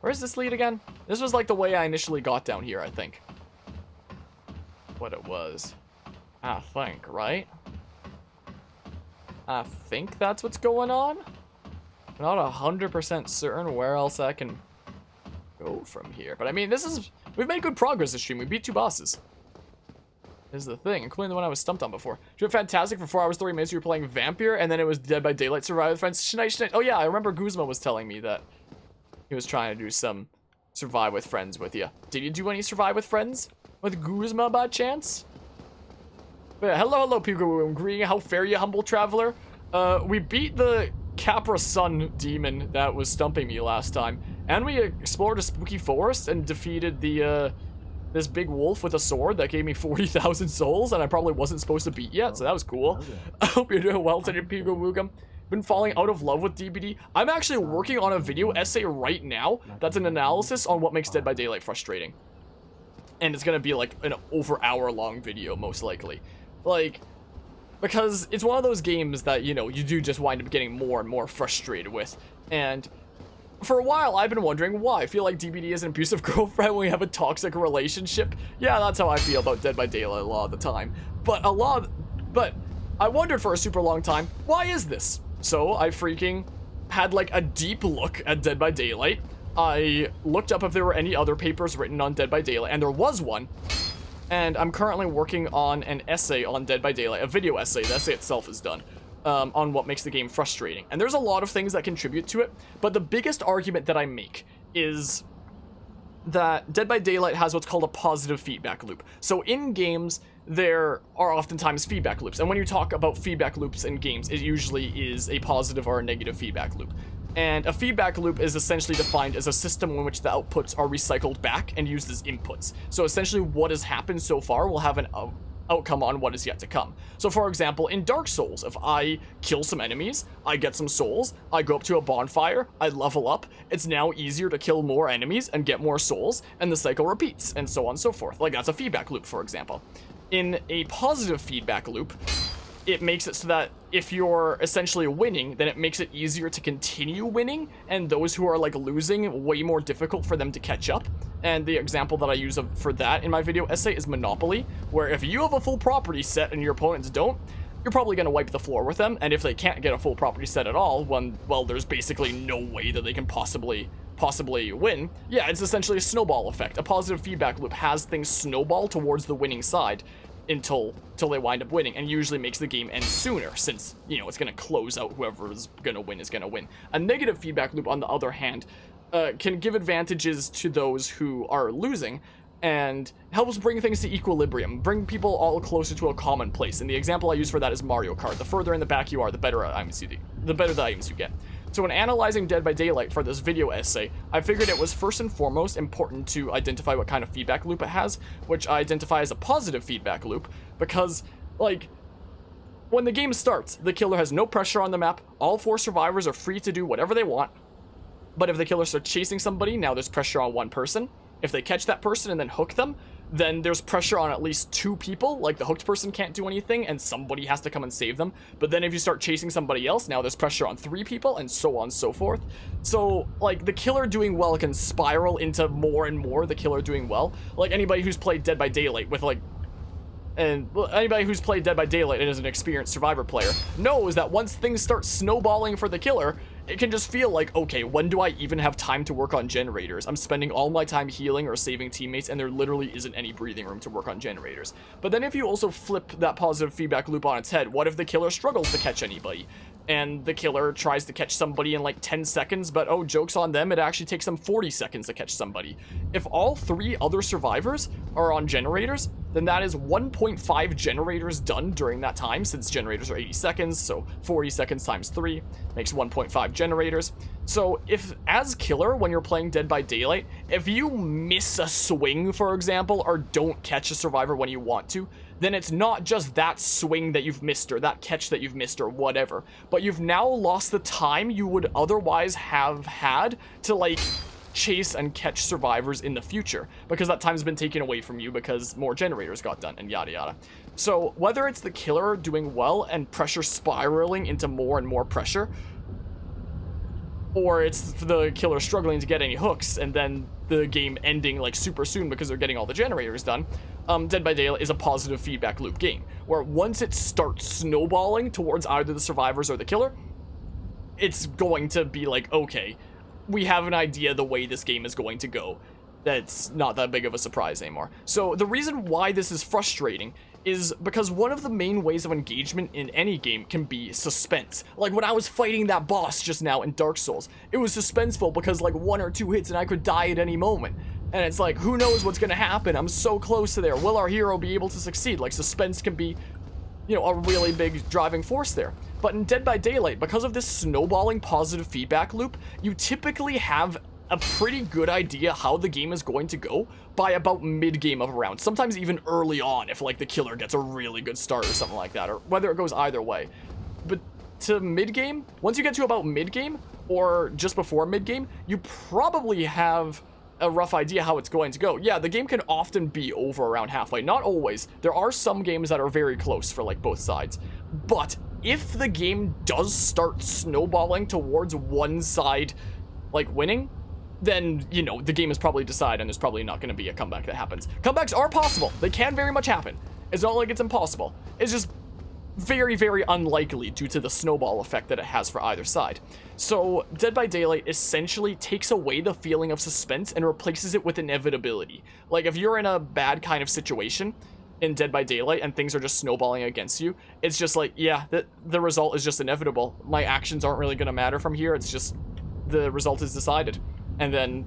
Where's this lead again? This was like the way I initially got down here, I think. What it was. I think, right? I think that's what's going on. Not 100% certain where else I can go from here. But I mean, we've made good progress this stream. We beat 2 bosses. This is the thing, including the one I was stumped on before. You were fantastic for 4 hours, 30 minutes. You were playing Vampire, and then it was Dead by Daylight Survive with Friends. Shnight. Oh yeah, I remember Guzma was telling me that he was trying to do some Survive with Friends with you. Did you do any Survive with Friends with Guzma by chance? But yeah, hello, people. I'm greeting. How fare you, humble traveler? We beat the Capra Sun demon that was stumping me last time, and we explored a spooky forest and defeated the this big wolf with a sword that gave me 40,000 souls, and I probably wasn't supposed to beat yet, so that was cool. I hope you're doing well today, Pigo Wugam. Been falling out of love with DBD. I'm actually working on a video essay right now that's an analysis on what makes Dead by Daylight frustrating. And it's gonna be like an over hour-long video, most likely. Like, because it's one of those games that, you know, you do just wind up getting more and more frustrated with. And for a while, I've been wondering why. I feel like DBD is an abusive girlfriend when we have a toxic relationship. Yeah, that's how I feel about Dead by Daylight a lot of the time. But I wondered for a super long time, why is this? So I freaking had like a deep look at Dead by Daylight. I looked up if there were any other papers written on Dead by Daylight, and there was one. And I'm currently working on an essay on Dead by Daylight, a video essay. The essay itself is done. On what makes the game frustrating. And there's a lot of things that contribute to it, but the biggest argument that I make is that Dead by Daylight has what's called a positive feedback loop. So in games, there are oftentimes feedback loops, and when you talk about feedback loops in games, it usually is a positive or a negative feedback loop. And a feedback loop is essentially defined as a system in which the outputs are recycled back and used as inputs. So essentially what has happened so far will have an outcome on what is yet to come. So for example, in Dark Souls, if I kill some enemies, I get some souls, I go up to a bonfire, I level up, it's now easier to kill more enemies and get more souls, and the cycle repeats, and so on and so forth. Like, that's a feedback loop, for example. In a positive feedback loop, it makes it so that if you're essentially winning, then it makes it easier to continue winning, and those who are like losing, way more difficult for them to catch up. And the example that I use for that in my video essay is Monopoly, where if you have a full property set and your opponents don't, you're probably going to wipe the floor with them, and if they can't get a full property set at all, well, there's basically no way that they can possibly win. Yeah, it's essentially a snowball effect. A positive feedback loop has things snowball towards the winning side until they wind up winning, and usually makes the game end sooner, since, you know, it's going to close out whoever is going to win is going to win. A negative feedback loop, on the other hand, can give advantages to those who are losing, and helps bring things to equilibrium, bring people all closer to a common place. And the example I use for that is Mario Kart. The further in the back you are, the better the items you get. So when analyzing Dead by Daylight for this video essay, I figured it was first and foremost important to identify what kind of feedback loop it has, which I identify as a positive feedback loop, because, like, when the game starts, the killer has no pressure on the map, all 4 survivors are free to do whatever they want, but if the killer starts chasing somebody, now there's pressure on one person. If they catch that person and then hook them, then there's pressure on at least 2 people, like the hooked person can't do anything and somebody has to come and save them. But then if you start chasing somebody else, now there's pressure on 3 people, and so on and so forth. So, like, the killer doing well can spiral into more and more the killer doing well. Like, anybody who's played Dead by Daylight with, like, anybody who's played Dead by Daylight and is an experienced survivor player knows that once things start snowballing for the killer, it can just feel like, okay, when do I even have time to work on generators? I'm spending all my time healing or saving teammates, and there literally isn't any breathing room to work on generators. But then if you also flip that positive feedback loop on its head, what if the killer struggles to catch anybody? And the killer tries to catch somebody in like 10 seconds, but oh, joke's on them, it actually takes them 40 seconds to catch somebody. If all 3 other survivors are on generators, then that is 1.5 generators done during that time, since generators are 80 seconds, so 40 seconds times 3 makes 1.5 generators. So if, as killer, when you're playing Dead by Daylight, if you miss a swing, for example, or don't catch a survivor when you want to, then it's not just that swing that you've missed, or that catch that you've missed, or whatever, but you've now lost the time you would otherwise have had to, like, chase and catch survivors in the future, because that time's been taken away from you because more generators got done, and yada yada. So whether it's the killer doing well and pressure spiraling into more and more pressure, or it's the killer struggling to get any hooks, and then the game ending like super soon because they're getting all the generators done. Dead by Daylight is a positive feedback loop game, where once it starts snowballing towards either the survivors or the killer, it's going to be like, okay, we have an idea the way this game is going to go. That's not that big of a surprise anymore. So the reason why this is frustrating is because one of the main ways of engagement in any game can be suspense. Like when I was fighting that boss just now in Dark Souls, it was suspenseful because like 1 or 2 hits and I could die at any moment. And it's like, who knows what's gonna happen? I'm so close to there. Will our hero be able to succeed? Like suspense can be, you know, a really big driving force there. But in Dead by Daylight, because of this snowballing positive feedback loop, you typically have a pretty good idea how the game is going to go by about mid-game of a round. Sometimes even early on if like the killer gets a really good start or something like that, or whether it goes either way. But to mid-game, once you get to about mid-game or just before mid-game, you probably have a rough idea how it's going to go. Yeah, the game can often be over around halfway. Not always. There are some games that are very close for like both sides. But if the game does start snowballing towards one side like winning, then, you know, the game is probably decided and there's probably not going to be a comeback that happens. Comebacks are possible. They can very much happen. It's not like it's impossible. It's just very, very unlikely due to the snowball effect that it has for either side. So Dead by Daylight essentially takes away the feeling of suspense and replaces it with inevitability. Like if you're in a bad kind of situation in Dead by Daylight and things are just snowballing against you, it's just like, yeah, the result is just inevitable. My actions aren't really going to matter from here. It's just the result is decided. And then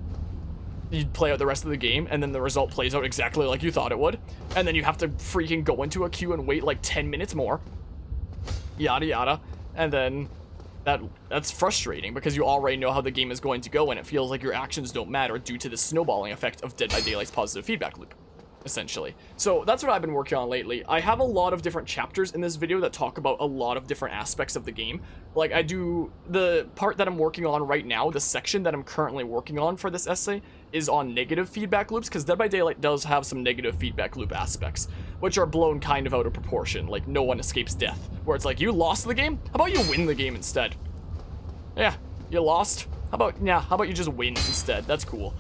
you play out the rest of the game, and then the result plays out exactly like you thought it would. And then you have to freaking go into a queue and wait like 10 minutes more. Yada yada. And then that's frustrating because you already know how the game is going to go, and it feels like your actions don't matter due to the snowballing effect of Dead by Daylight's positive feedback loop, essentially. So that's what I've been working on lately. I have a lot of different chapters in this video that talk about a lot of different aspects of the game. Like I do, the part that I'm working on right now, the section that I'm currently working on for this essay is on negative feedback loops, because Dead by Daylight does have some negative feedback loop aspects, which are blown kind of out of proportion. Like no one escapes death, where it's like, you lost the game? How about you win the game instead? Yeah, you lost? How about you just win instead? That's cool.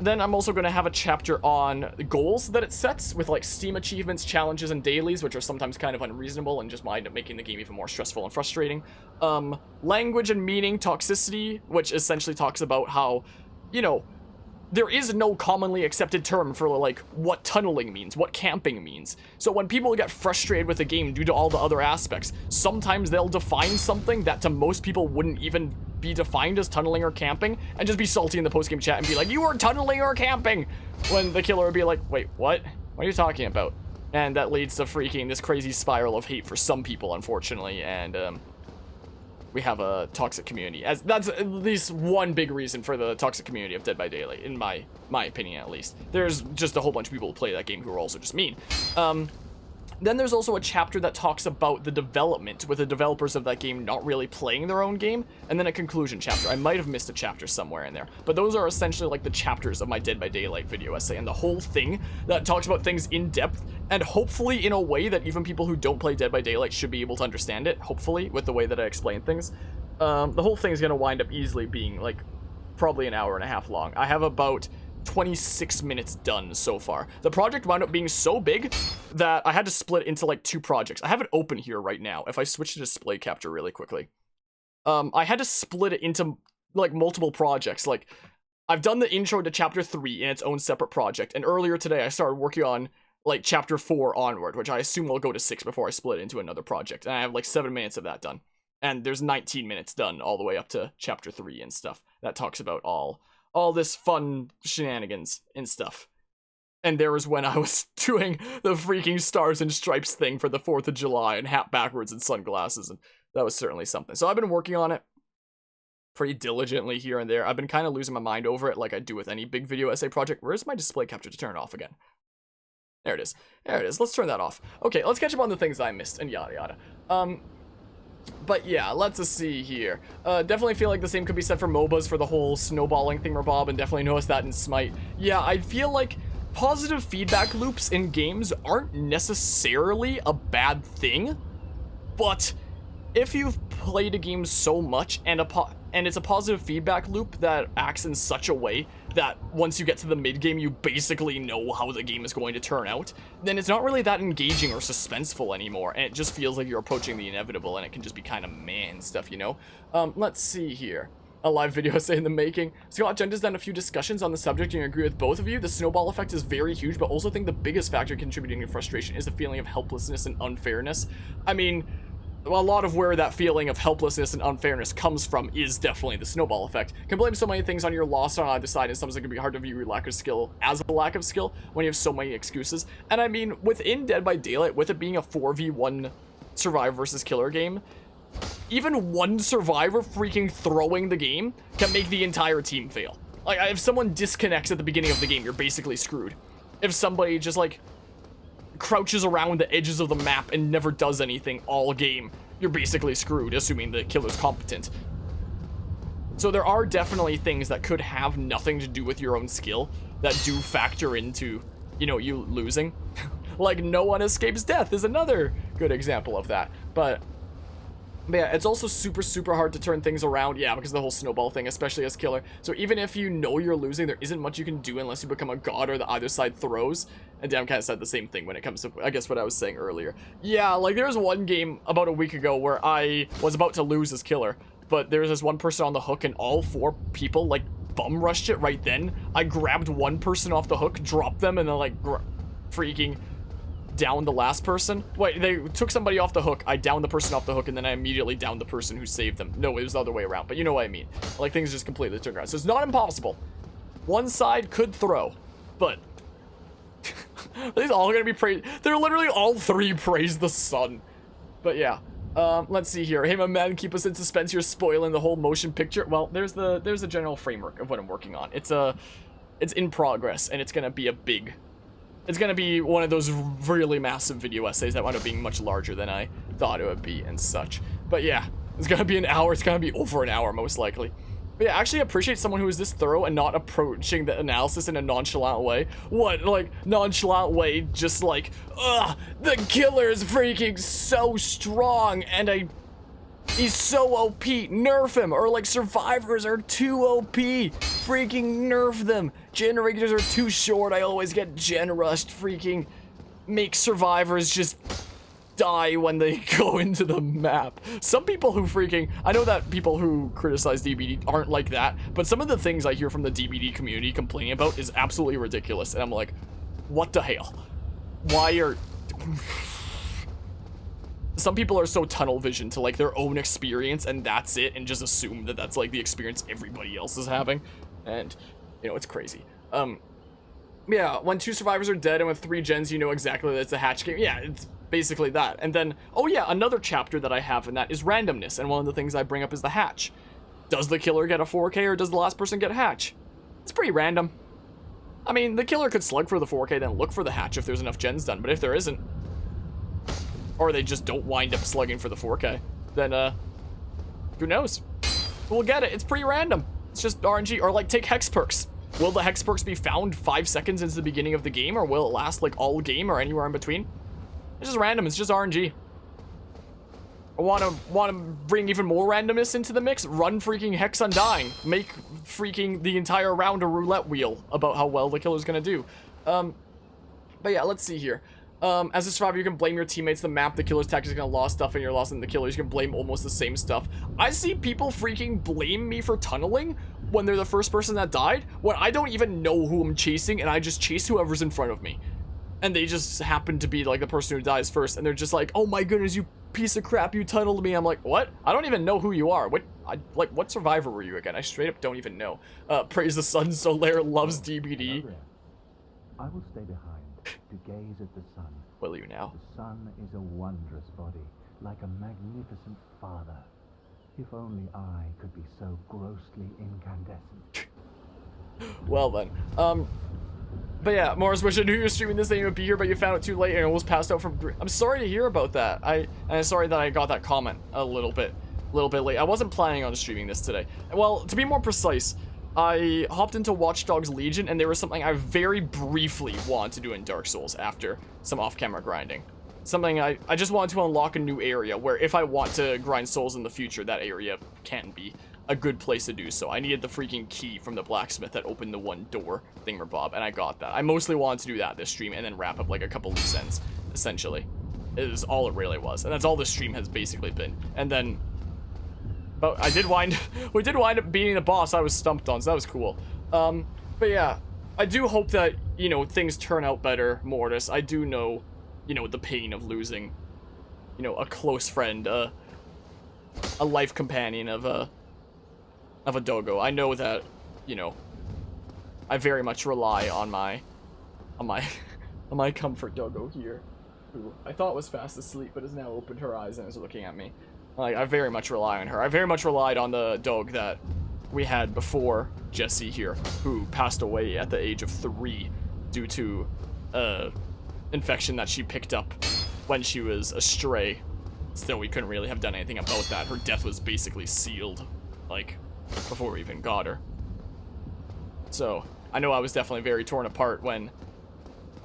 Then I'm also going to have a chapter on goals that it sets with like Steam achievements, challenges, and dailies, which are sometimes kind of unreasonable and just wind up making the game even more stressful and frustrating. Language and meaning toxicity, which essentially talks about how, you know, there is no commonly accepted term for like what tunneling means, what camping means. So when people get frustrated with the game due to all the other aspects, sometimes they'll define something that to most people wouldn't even be defined as tunneling or camping, and just be salty in the post-game chat and be like, you are tunneling or camping, when the killer would be like, wait, what? What are you talking about? And that leads to freaking this crazy spiral of hate for some people, unfortunately, and we have a toxic community. As that's at least one big reason for the toxic community of Dead by Daylight, in my opinion at least. There's just a whole bunch of people who play that game who are also just mean. Then there's also a chapter that talks about the development, with the developers of that game not really playing their own game, and then a conclusion chapter. I might have missed a chapter somewhere in there, but those are essentially like the chapters of my Dead by Daylight video essay, and the whole thing that talks about things in depth, and hopefully in a way that even people who don't play Dead by Daylight should be able to understand it, hopefully, with the way that I explain things. The whole thing is going to wind up easily being like probably an hour and a half long. I have about 26 minutes done so far. The project wound up being so big that I had to split into like 2 projects. I have it open here right now. If I switch to display capture really quickly, I had to split it into like multiple projects. Like I've done the intro to chapter 3 in its own separate project, and earlier today I started working on like chapter 4 onward, which I assume will go to 6 before I split it into another project, and I have like 7 minutes of that done, and there's 19 minutes done all the way up to chapter 3 and stuff that talks about all this fun shenanigans and stuff. And there was when I was doing the freaking Stars and Stripes thing for the 4th of July and hat backwards and sunglasses, and that was certainly something. So I've been working on it pretty diligently here and there. I've been kind of losing my mind over it like I do with any big video essay project. Where's my display capture to turn it off again? There it is. There it is. Let's turn that off. Okay, let's catch up on the things I missed and yada yada. But yeah, let's see here. Definitely feel like the same could be said for MOBAs for the whole snowballing thingamabob, and definitely noticed that in Smite. Yeah, I feel like positive feedback loops in games aren't necessarily a bad thing, but if you've played a game so much and and it's a positive feedback loop that acts in such a way that once you get to the mid-game, you basically know how the game is going to turn out, then it's not really that engaging or suspenseful anymore, and it just feels like you're approaching the inevitable, and it can just be kind of meh and stuff, you know? Let's see here. A live video essay in the making. Scott Gent has done a few discussions on the subject, and I agree with both of you. The snowball effect is very huge, but also think the biggest factor contributing to frustration is the feeling of helplessness and unfairness. I mean, a lot of where that feeling of helplessness and unfairness comes from is definitely the snowball effect. Can blame so many things on your loss on either side, and sometimes it can be hard to view your lack of skill as a lack of skill when you have so many excuses. And I mean, within Dead by Daylight, with it being a 4v1 survivor versus killer game, even one survivor freaking throwing the game can make the entire team fail. Like, if someone disconnects at the beginning of the game, you're basically screwed. If somebody just, like, crouches around the edges of the map and never does anything all game, you're basically screwed, assuming the killer's competent. So there are definitely things that could have nothing to do with your own skill that do factor into, you know, you losing. Like, no one escapes death is another good example of that. But yeah, it's also super hard to turn things around, yeah, because of the whole snowball thing, especially as killer. So even if you know you're losing, there isn't much you can do unless you become a god or the either side throws. And Dan kind of said the same thing when it comes to, I guess, what I was saying earlier. Yeah, like, there was one game about a week ago where I was about to lose as killer, but there was this one person on the hook and all 4 people, like, bum rushed it right then. I grabbed one person off the hook, dropped them, and then, like, freaking down the last person. Wait, they took somebody off the hook, I downed the person off the hook, and then I immediately downed the person who saved them. No, it was the other way around, but you know what I mean. Like, things just completely turned around. So it's not impossible. One side could throw, but these all gonna be praised. They're literally all 3 praise the sun. But yeah, let's see here. Hey, my man, keep us in suspense. You're spoiling the whole motion picture. Well, there's the general framework of what I'm working on. It's in progress, and it's gonna be a big. It's gonna be one of those really massive video essays that wound up being much larger than I thought it would be and such. But yeah, it's gonna be an hour. It's gonna be over an hour most likely. But yeah, I actually appreciate someone who is this thorough and not approaching the analysis in a nonchalant way. What, like, nonchalant way, just like, ugh, the killer is freaking so strong, and he's so OP, nerf him, or like, survivors are too OP, freaking nerf them. Generators are too short, I always get gen rushed, freaking make survivors just die when they go into the map. Some people who freaking, I know that people who criticize DBD aren't like that, but some of the things I hear from the DBD community complaining about is absolutely ridiculous, and I'm like, what the hell? Why are... Some people are so tunnel vision to like their own experience and that's it, and just assume that that's like the experience everybody else is having, and you know, it's crazy. Yeah, when 2 survivors are dead and with 3 gens, you know exactly that it's a hatch game. Yeah, it's basically that. And then, oh yeah, another chapter that I have in that is randomness, and one of the things I bring up is the hatch. Does the killer get a 4K or does the last person get a hatch? It's pretty random. I mean, the killer could slug for the 4K, then look for the hatch if there's enough gens done, but if there isn't, or they just don't wind up slugging for the 4K, then, who knows? We'll get it. It's pretty random. It's just RNG. Or, like, take hex perks. Will the hex perks be found 5 seconds into the beginning of the game, or will it last, like, all game or anywhere in between? It's just random. It's just RNG. I want to bring even more randomness into the mix. Run freaking Hex Undying. Make freaking the entire round a roulette wheel about how well the killer's gonna do. But yeah, let's see here. As a survivor, you can blame your teammates, the map, the killer's tactics, gonna lost stuff, and you're lost in the killers. You can blame almost the same stuff. I see people freaking blame me for tunneling when they're the first person that died, when I don't even know who I'm chasing, and I just chase whoever's in front of me. And they just happen to be, like, the person who dies first, and they're just like, oh my goodness, you piece of crap, you tunneled me. I'm like, what? I don't even know who you are. What survivor were you again? I straight up don't even know. Praise the sun, Solaire loves DBD. I will stay behind to gaze at the sun. Will you now? The sun is a wondrous body, like a magnificent father. If only I could be so grossly incandescent. Well then, but yeah, Morris, wish I knew you were streaming this, then you would be here, but you found it too late and almost passed out from grief. I'm sorry to hear about that. I'm sorry that I got that comment a little bit late. I wasn't planning on streaming this today. Well, to be more precise, I hopped into Watch Dogs Legion, and there was something I very briefly wanted to do in Dark Souls after some off-camera grinding. Something I just wanted to unlock a new area where if I want to grind souls in the future, that area can be. a good place to do so. I needed the freaking key from the blacksmith that opened the one door thingamabob, and I got that. I mostly wanted to do that this stream and then wrap up like a couple loose ends, essentially. Is all it really was, and that's all this stream has basically been. And then, but we did wind up beating the boss I was stumped on, so that was cool. But yeah, I do hope that, you know, things turn out better, Mortis. I do know, you know, the pain of losing, you know, a close friend, a life companion of a doggo. I know that, you know, I very much rely on my comfort doggo here, who I thought was fast asleep but has now opened her eyes and is looking at me. Like, I very much rely on her. I very much relied on the dog that we had before Jesse here, who passed away at the age of 3 due to infection that she picked up when she was a stray. Still, we couldn't really have done anything about that. Her death was basically sealed, like, before we even got her. So, I know I was definitely very torn apart when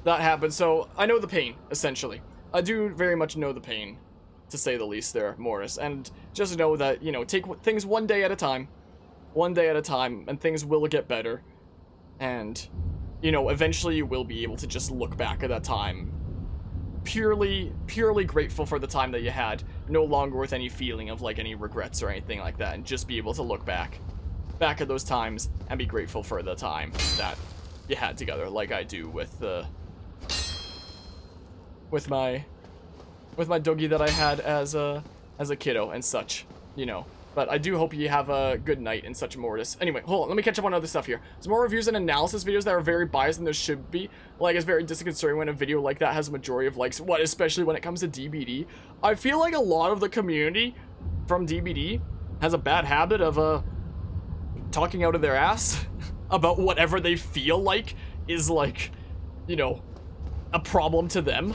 that happened, so I know the pain, essentially. I do very much know the pain, to say the least there, Morris, and just know that, you know, take things one day at a time, and things will get better, and, you know, eventually you will be able to just look back at that time purely grateful for the time that you had, no longer with any feeling of, like, any regrets or anything like that, and just be able to look back at those times and be grateful for the time that you had together, like I do with my doggy that I had as a kiddo and such, you know. But I do hope you have a good night and such, Mortis. Anyway, hold on, let me catch up on other stuff here. Some more reviews and analysis videos that are very biased than there should be. Like, it's very disconcerting when a video like that has a majority of likes, especially when it comes to DBD. I feel like a lot of the community from DBD has a bad habit of, talking out of their ass about whatever they feel like is, like, you know, a problem to them.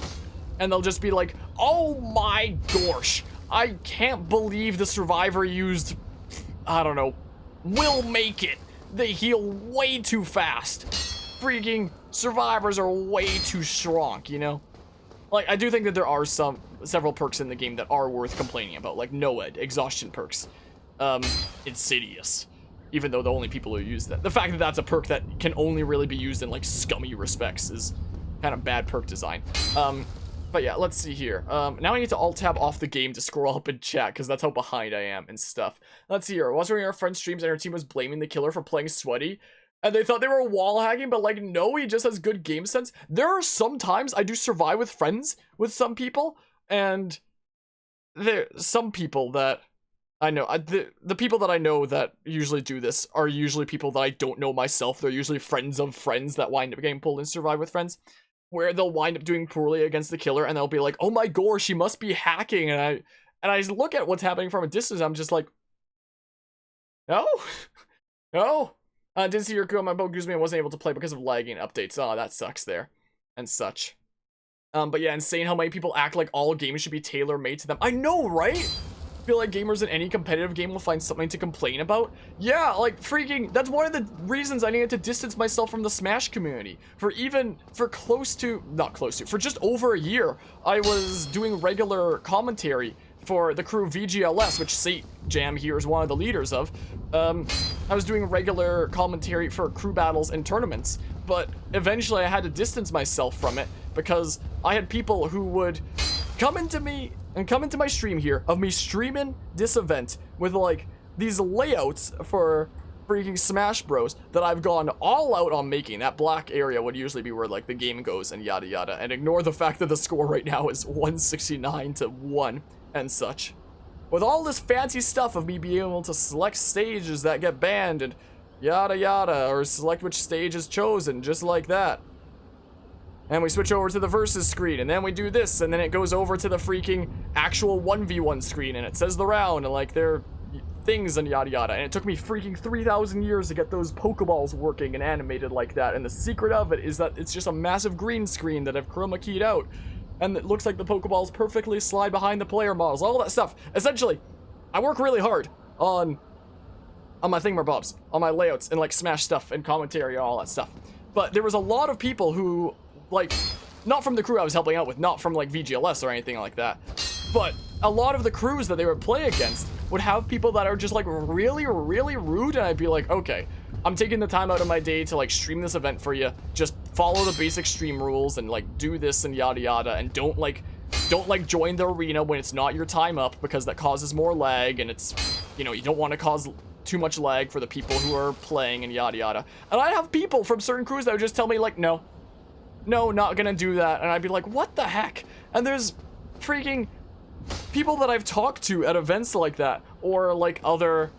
And they'll just be like, oh my gosh, I can't believe the survivor used, I don't know, will make it. They heal way too fast. Freaking survivors are way too strong, you know? Like, I do think that there are several perks in the game that are worth complaining about, like NOED, exhaustion perks, Insidious, even though the only people who use that. The fact that that's a perk that can only really be used in, like, scummy respects is kind of bad perk design. But yeah, let's see here. Now I need to alt-tab off the game to scroll up and chat, because that's how behind I am and stuff. Let's see here. Watching our friend's streams and her team was blaming the killer for playing sweaty, and they thought they were wall hacking, but, like, no, he just has good game sense. There are some times I do survive with friends with some people, and there's some people that I know, the people that I know that usually do this are usually people that I don't know myself. They're usually friends of friends that wind up getting pulled in survive with friends, where they'll wind up doing poorly against the killer, and they'll be like, oh my gosh, she must be hacking, and I look at what's happening from a distance, I'm just like, no, no, didn't see your crew on my boat, Guzman wasn't able to play because of lagging updates, oh, that sucks there, and such. But yeah, insane how many people act like all games should be tailor-made to them. I know, right? I feel like gamers in any competitive game will find something to complain about. Yeah, like, freaking, that's one of the reasons I needed to distance myself from the Smash community. For just over a year, I was doing regular commentary for the crew VGLS, which Sate Jam here is one of the leaders of. I was doing regular commentary for crew battles and tournaments, but eventually I had to distance myself from it because I had people who would come into my stream here of me streaming this event with, like, these layouts for freaking Smash Bros that I've gone all out on making. That black area would usually be where, like, the game goes and yada yada, and ignore the fact that the score right now is 169-1 and such. With all this fancy stuff of me being able to select stages that get banned and yada yada, or select which stage is chosen, just like that. And we switch over to the versus screen, and then we do this, and then it goes over to the freaking actual 1v1 screen, and it says the round, and, like, there are things and yada yada. And it took me freaking 3,000 years to get those Pokeballs working and animated like that. And the secret of it is that it's just a massive green screen that I've chroma keyed out, and it looks like the Pokeballs perfectly slide behind the player models, all that stuff. Essentially, I work really hard on my thingamabobs, on my layouts, and, like, Smash stuff and commentary and all that stuff. But there was a lot of people who, like, not from the crew I was helping out with, not from, like, VGLS or anything like that, but a lot of the crews that they would play against would have people that are just like really, really rude, and I'd be like, okay, I'm taking the time out of my day to like stream this event for you. Just follow the basic stream rules and like do this and yada yada, and don't join the arena when it's not your time up, because that causes more lag, and it's, you know, you don't want to cause too much lag for the people who are playing and yada yada. And I have people from certain crews that would just tell me like, no, not gonna do that, and I'd be like, what the heck? And there's freaking people that I've talked to at events like that, or like other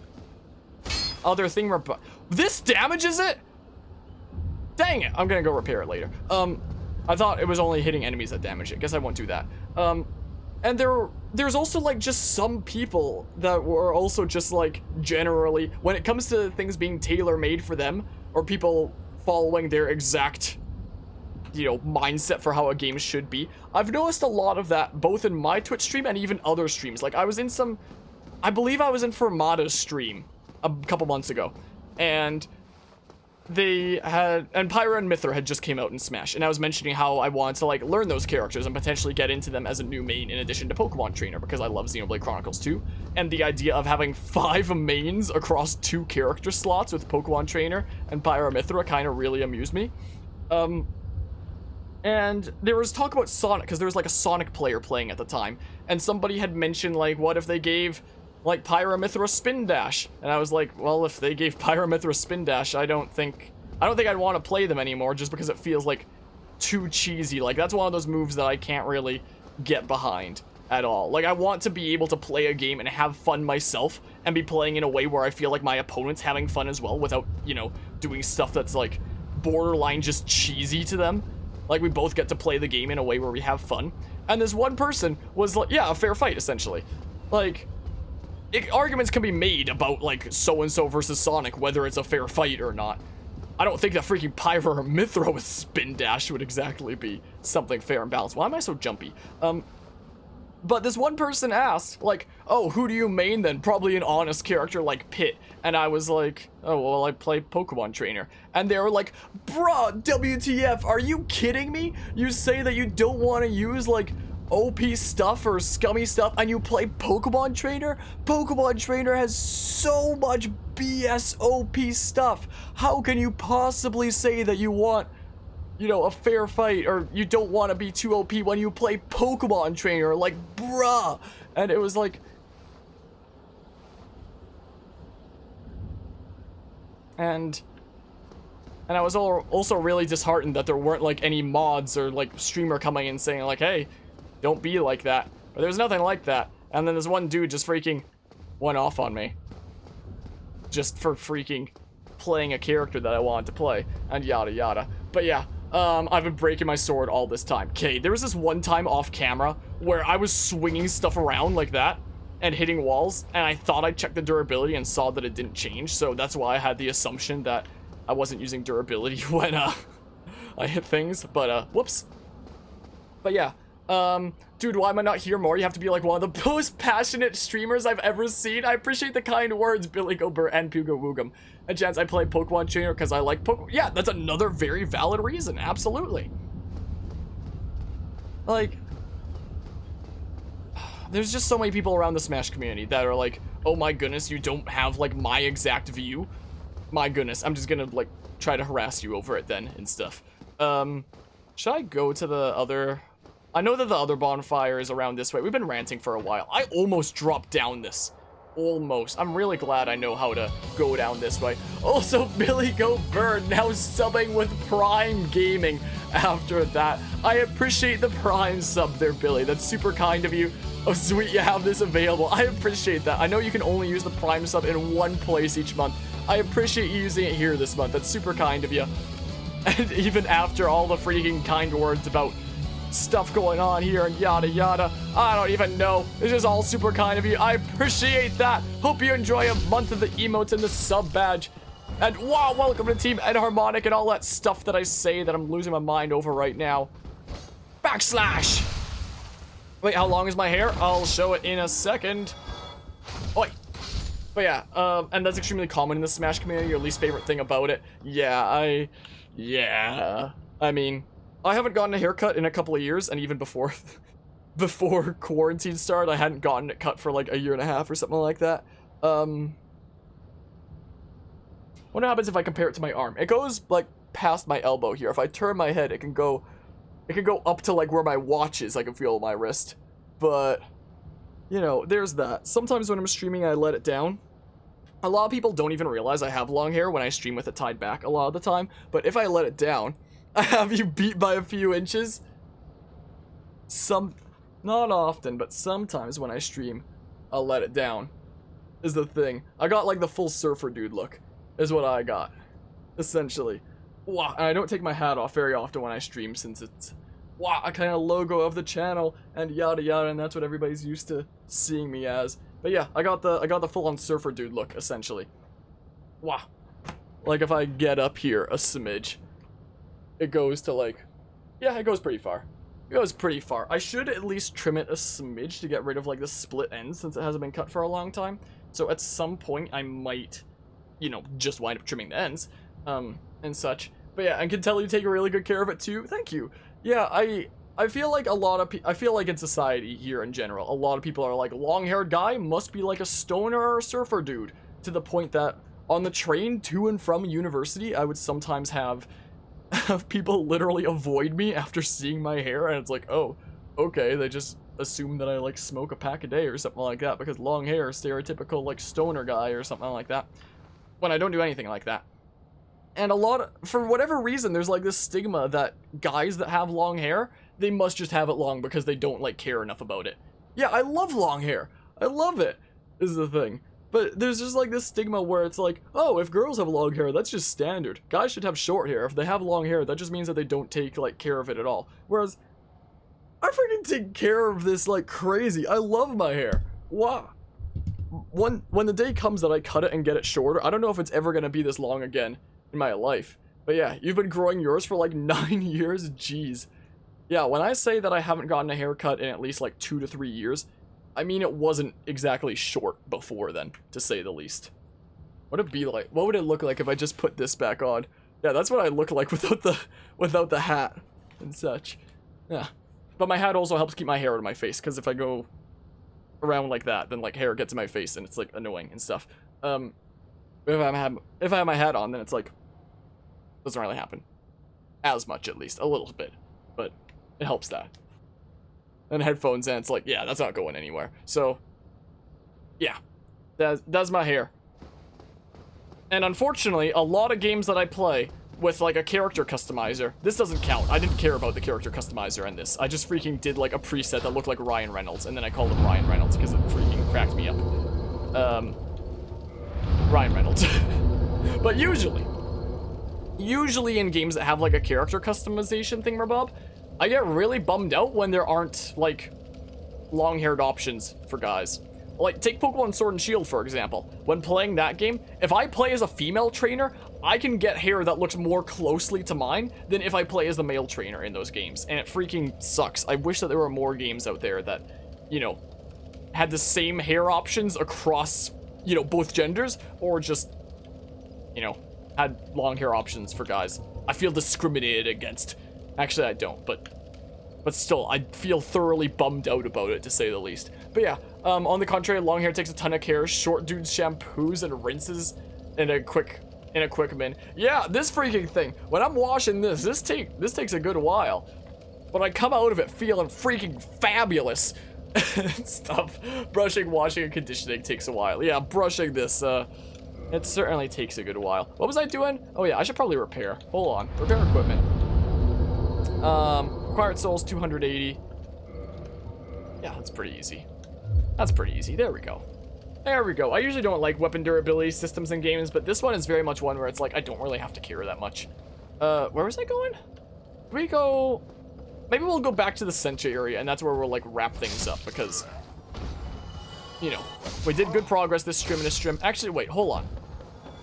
thing where this damages it. Dang it, I'm gonna go repair it later. I thought it was only hitting enemies that damage it. Guess I won't do that. And there's also like just some people that were also just like generally, when it comes to things being tailor-made for them, or people following their exact, you know, mindset for how a game should be. I've noticed a lot of that both in my Twitch stream and even other streams. Like I believe I was in Fermata's stream a couple months ago, and Pyra and Mithra had just came out in Smash, and I was mentioning how I wanted to like learn those characters and potentially get into them as a new main in addition to Pokemon Trainer, because I love Xenoblade Chronicles 2, and the idea of having 5 mains across 2 character slots with Pokemon Trainer and Pyra and Mithra kind of really amused me. And there was talk about Sonic, because there was like a Sonic player playing at the time, and somebody had mentioned like, what if they gave like Pyra Mithra Spin Dash? And I was like, well, if they gave Pyra Mithra Spin Dash, I don't think I'd want to play them anymore, just because it feels like too cheesy. Like that's one of those moves that I can't really get behind at all. Like I want to be able to play a game and have fun myself, and be playing in a way where I feel like my opponent's having fun as well, without, you know, doing stuff that's like borderline just cheesy to them. Like we both get to play the game in a way where we have fun. And this one person was like, yeah, a fair fight essentially. Like arguments can be made about like so-and-so versus Sonic, whether it's a fair fight or not. I don't think that freaking Pyra or Mithra with Spin Dash would exactly be something fair and balanced. Why am I so jumpy? But this one person asked, like, oh, who do you main then? Probably an honest character like Pit. And I was like, oh, well, I play Pokemon Trainer. And they were like, bruh, WTF, are you kidding me? You say that you don't want to use, like, OP stuff or scummy stuff, and you play Pokemon Trainer? Pokemon Trainer has so much BS OP stuff. How can you possibly say that you want, you know, a fair fight, or you don't want to be too OP when you play Pokemon Trainer? Like, bruh. And it was like, and I was also really disheartened that there weren't like any mods or like streamer coming in saying like, hey, don't be like that. But there's nothing like that. And then this one dude just freaking went off on me, just for freaking playing a character that I wanted to play, and yada yada. But yeah, I've been breaking my sword all this time. Okay, there was this one time off camera where I was swinging stuff around like that and hitting walls, and I thought I checked the durability and saw that it didn't change, so that's why I had the assumption that I wasn't using durability when I hit things, but whoops. But yeah, dude, why am I not here more? You have to be like one of the most passionate streamers I've ever seen. I appreciate the kind words, Billy Gobert and Puga Woogum. A chance I play Pokemon Trainer because I like Pokemon. Yeah, that's another very valid reason. Absolutely. Like, there's just so many people around the Smash community that are like, oh my goodness, you don't have like my exact view. My goodness, I'm just gonna like try to harass you over it then and stuff. Should I go to the other? I know that the other bonfire is around this way. We've been ranting for a while. I almost dropped down this. Almost. I'm really glad I know how to go down this way. Also, Billy Go Bird now subbing with Prime Gaming after that. I appreciate the Prime sub there, Billy. That's super kind of you. Oh, sweet, you have this available. I appreciate that. I know you can only use the Prime sub in one place each month. I appreciate you using it here this month. That's super kind of you. And even after all the freaking kind words about stuff going on here and yada yada, I don't even know. It's just all super kind of you. I appreciate that. Hope you enjoy a month of the emotes and the sub badge. And wow, welcome to Team Ed Harmonic and all that stuff that I say that I'm losing my mind over right now. Backslash. Wait, how long is my hair? I'll show it in a second. Oi. But yeah, and that's extremely common in the Smash community. Your least favorite thing about it? Yeah, I mean, I haven't gotten a haircut in a couple of years, and even before before quarantine started. I hadn't gotten it cut for like a year and a half or something like that. What happens if I compare it to my arm? It goes like past my elbow here. If I turn my head, it can go up to like where my watch is. I can feel my wrist. But, you know, there's that. Sometimes when I'm streaming, I let it down. A lot of people don't even realize I have long hair when I stream with it tied back a lot of the time. But if I let it down, I have you beat by a few inches. Not often, but sometimes when I stream, I'll let it down. Is the thing. I got like the full surfer dude look. Is what I got. Essentially. Wow. And I don't take my hat off very often when I stream since it's a kind of logo of the channel and yada yada, and that's what everybody's used to seeing me as. But yeah, I got the full-on surfer dude look essentially. Wow. Like if I get up here a smidge, it goes to like, yeah, it goes pretty far. It goes pretty far. I should at least trim it a smidge to get rid of like the split ends since it hasn't been cut for a long time. So at some point I might, you know, just wind up trimming the ends, and such. But yeah, I can tell you take really good care of it too. Thank you. Yeah, I feel like I feel like in society here in general, a lot of people are like, long-haired guy must be like a stoner or a surfer dude, to the point that on the train to and from university, I would sometimes have people literally avoid me after seeing my hair, and it's like, oh, okay, they just assume that I like smoke a pack a day or something like that because long hair, stereotypical like stoner guy or something like that, when I don't do anything like that. And for whatever reason, there's like this stigma that guys that have long hair, they must just have it long because they don't like care enough about it. Yeah, I love long hair. I love it, is the thing. But there's just like this stigma where it's like, oh, if girls have long hair, that's just standard. Guys should have short hair. If they have long hair, that just means that they don't take like care of it at all. Whereas I freaking take care of this like crazy. I love my hair. Wow. When the day comes that I cut it and get it shorter, I don't know if it's ever going to be this long again in my life. But yeah, you've been growing yours for like 9 years? Jeez. Yeah, when I say that I haven't gotten a haircut in at least like 2 to 3 years, I mean it wasn't exactly short before then, to say the least. What would it be like? What would it look like if I just put this back on? Yeah, that's what I look like without the hat and such. Yeah. But my hat also helps keep my hair out of my face, because if I go around like that, then like hair gets in my face and it's like annoying and stuff. If I have my hat on, then it's like, doesn't really happen as much, at least a little bit, but it helps that. And headphones, and it's like, yeah, that's not going anywhere. So yeah, that's my hair. And unfortunately, a lot of games that I play with like a character customizer, this doesn't count. I didn't care about the character customizer in this. I just freaking did like a preset that looked like Ryan Reynolds, and then I called him Ryan Reynolds because it freaking cracked me up. Ryan Reynolds. But usually in games that have like a character customization thingamabob, I get really bummed out when there aren't like long-haired options for guys. Like, take Pokemon Sword and Shield, for example. When playing that game, if I play as a female trainer, I can get hair that looks more closely to mine than if I play as the male trainer in those games. And it freaking sucks. I wish that there were more games out there that, you know, had the same hair options across, you know, both genders, or just, you know, had long hair options for guys. I feel discriminated against. Actually, I don't, but still, I feel thoroughly bummed out about it, to say the least. But yeah, on the contrary, long hair takes a ton of care. Short dudes shampoos and rinses in a quick min. Yeah, this freaking thing. When I'm washing this takes a good while, but I come out of it feeling freaking fabulous and stuff. Brushing, washing, and conditioning takes a while. Yeah, brushing this, it certainly takes a good while. What was I doing? Oh yeah, I should probably repair. Hold on, repair equipment. Required souls 280. Yeah, that's pretty easy. That's pretty easy. There we go. There we go. I usually don't like weapon durability systems in games, but this one is very much one where it's like, I don't really have to care that much. Where was I going? Did we go... Maybe we'll go back to the Sencha area, and that's where we'll, like, wrap things up, because, you know, we did good progress this stream. Actually, wait, hold on.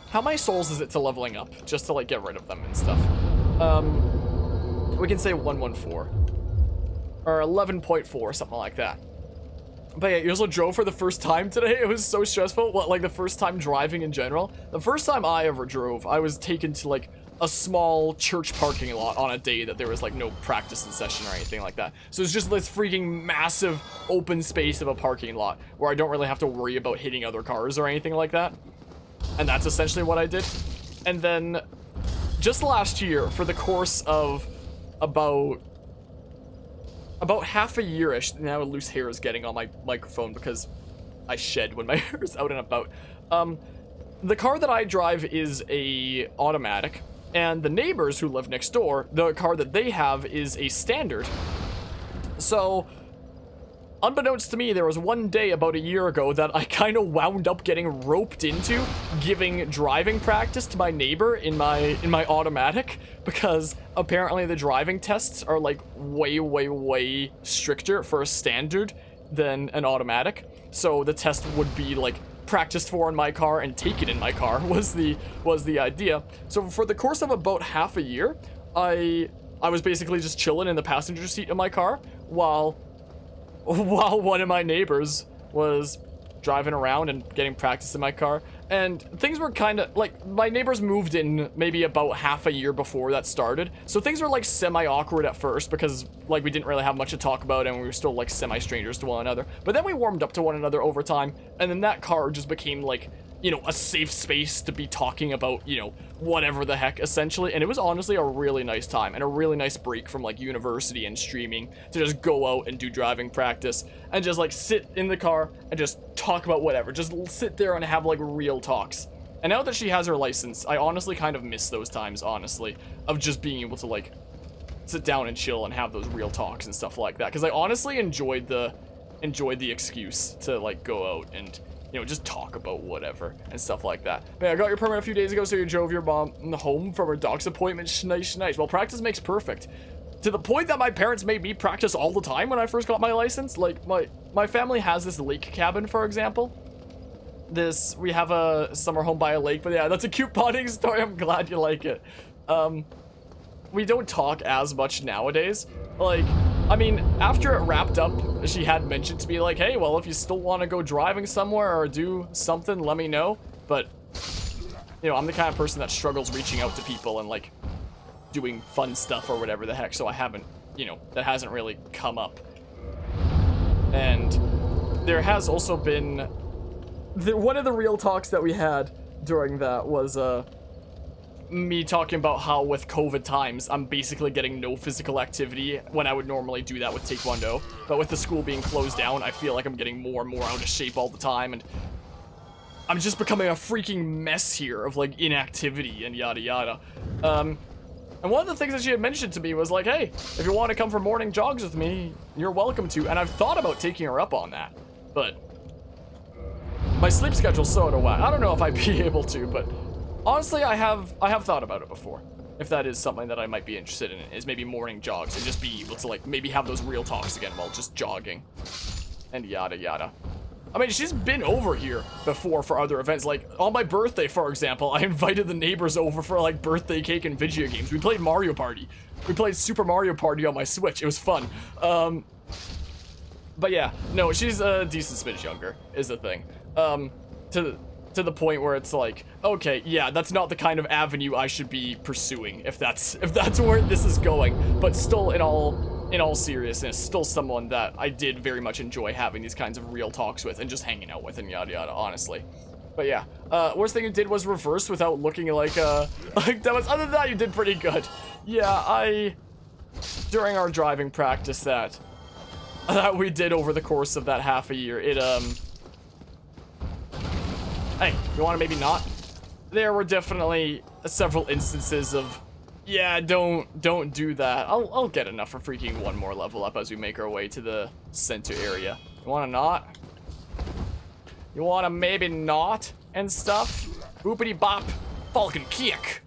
How many souls is it to leveling up, just to, like, get rid of them and stuff? We can say 114. Or 11.4, something like that. But yeah, you also drove for the first time today. It was so stressful. What, like the first time driving in general? The first time I ever drove, I was taken to like a small church parking lot on a day that there was like no practice in session or anything like that. So it's just this freaking massive open space of a parking lot where I don't really have to worry about hitting other cars or anything like that. And that's essentially what I did. And then just last year, for the course of about half a year-ish, now loose hair is getting on my microphone because I shed when my hair is out and about. The car that I drive is a automatic, and the neighbors who live next door, the car that they have is a standard. So, unbeknownst to me, there was one day about a year ago that I kind of wound up getting roped into giving driving practice to my neighbor in my automatic, because apparently the driving tests are like way stricter for a standard than an automatic. So the test would be like practiced for in my car and taken in my car was the idea. So for the course of about half a year, I was basically just chilling in the passenger seat of my car while one of my neighbors was driving around and getting practice in my car. And things were kind of like, my neighbors moved in maybe about half a year before that started, so things were like semi-awkward at first because like we didn't really have much to talk about and we were still like semi-strangers to one another. But then we warmed up to one another over time, and then that car just became like, you know, a safe space to be talking about, you know, whatever the heck, essentially. And it was honestly a really nice time and a really nice break from like university and streaming to just go out and do driving practice and just like sit in the car and just talk about whatever, just sit there and have like real talks. And now that she has her license, I honestly kind of miss those times, honestly, of just being able to like sit down and chill and have those real talks and stuff like that, because I honestly enjoyed the excuse to like go out and, you know, just talk about whatever and stuff like that. Man, I got your permit a few days ago, so you drove your mom home from her doc's appointment. Nice. Well, practice makes perfect. To the point that my parents made me practice all the time when I first got my license. Like, my family has this lake cabin, for example. We have a summer home by a lake, but yeah, that's a cute bonding story. I'm glad you like it. We don't talk as much nowadays. Like, I mean, after it wrapped up, she had mentioned to me, like, hey, well, if you still want to go driving somewhere or do something, let me know. But, you know, I'm the kind of person that struggles reaching out to people and, like, doing fun stuff or whatever the heck, so I haven't, you know, that hasn't really come up. And there has also been... one of the real talks that we had during that was, me talking about how with COVID times, I'm basically getting no physical activity when I would normally do that with Taekwondo. But with the school being closed down, I feel like I'm getting more and more out of shape all the time, and I'm just becoming a freaking mess here of, like, inactivity and yada yada. And one of the things that she had mentioned to me was like, hey, if you want to come for morning jogs with me, you're welcome to. And I've thought about taking her up on that, but my sleep schedule's so out of whack. I don't know if I'd be able to, but honestly, I have thought about it before. If that is something that I might be interested in, is maybe morning jogs and just be able to like maybe have those real talks again while just jogging and yada yada. I mean, she's been over here before for other events. Like on my birthday, for example, I invited the neighbors over for like birthday cake and video games. We played Mario Party. We played Super Mario Party on my Switch. It was fun. But yeah, no, she's a decent smidge younger is the thing. To the point where it's like, okay, yeah, that's not the kind of avenue I should be pursuing if that's where this is going. But still, in all seriousness, still someone that I did very much enjoy having these kinds of real talks with and just hanging out with and yada yada, honestly. But yeah, worst thing you did was reverse without looking like that was, other than that, you did pretty good. Yeah, during our driving practice that we did over the course of that half a year, hey, you want to maybe not? There were definitely several instances of, yeah, don't do that. I'll get enough for freaking one more level up as we make our way to the center area. You want to not? You want to maybe not and stuff? Boopity bop, Falcon kick.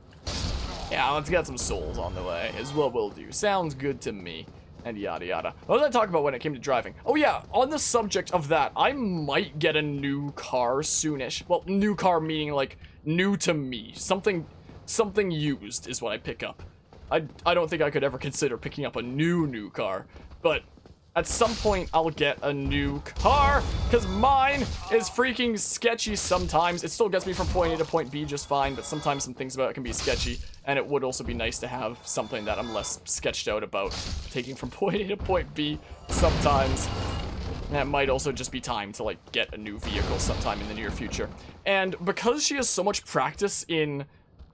Yeah, let's get some souls on the way is what we'll do. Sounds good to me. And yada yada. What was I talking about when it came to driving? Oh yeah, on the subject of that, I might get a new car soonish. Well, new car meaning like new to me. Something used is what I pick up. I don't think I could ever consider picking up a new car, but at some point I'll get a new car, because mine is freaking sketchy sometimes. It still gets me from point A to point B just fine, but sometimes some things about it can be sketchy, and it would also be nice to have something that I'm less sketched out about taking from point A to point B sometimes. And it might also just be time to, like, get a new vehicle sometime in the near future. And because she has so much practice in,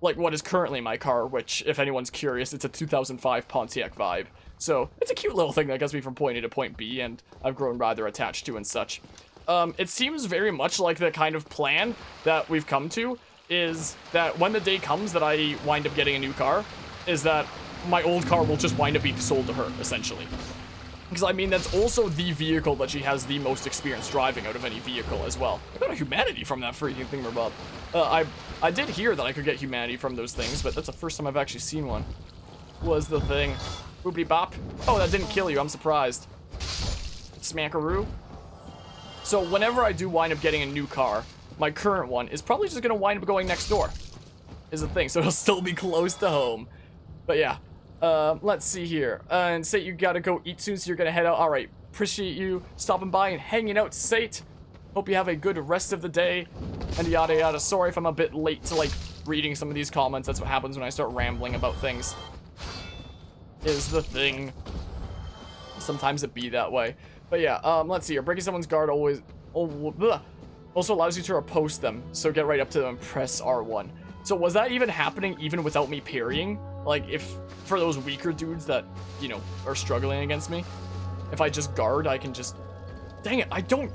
like, what is currently my car, which, if anyone's curious, it's a 2005 Pontiac Vibe. So, it's a cute little thing that gets me from point A to point B, and I've grown rather attached to and such. It seems very much like the kind of plan that we've come to, is that when the day comes that I wind up getting a new car, is that my old car will just wind up being sold to her, essentially. Because, I mean, that's also the vehicle that she has the most experience driving out of any vehicle as well. I got a humanity from that freaking thingamabob. I did hear that I could get humanity from those things, but that's the first time I've actually seen one. Was the thing. Boopity bop. Oh, that didn't kill you. I'm surprised. Smackaroo. So whenever I do wind up getting a new car, my current one is probably just going to wind up going next door. Is the thing. So it'll still be close to home. But yeah. Let's see here. And Sate, you gotta go eat soon, so you're gonna head out. Alright. Appreciate you stopping by and hanging out, Sate. Hope you have a good rest of the day. And yada yada. Sorry if I'm a bit late to, like, reading some of these comments. That's what happens when I start rambling about things. Is the thing. Sometimes it be that way. But yeah, let's see here. Breaking someone's guard always also allows you to riposte them. So get right up to them and press R1. So was that even happening even without me parrying? Like, if for those weaker dudes that, you know, are struggling against me, if I just guard, I can just... Dang it, I don't...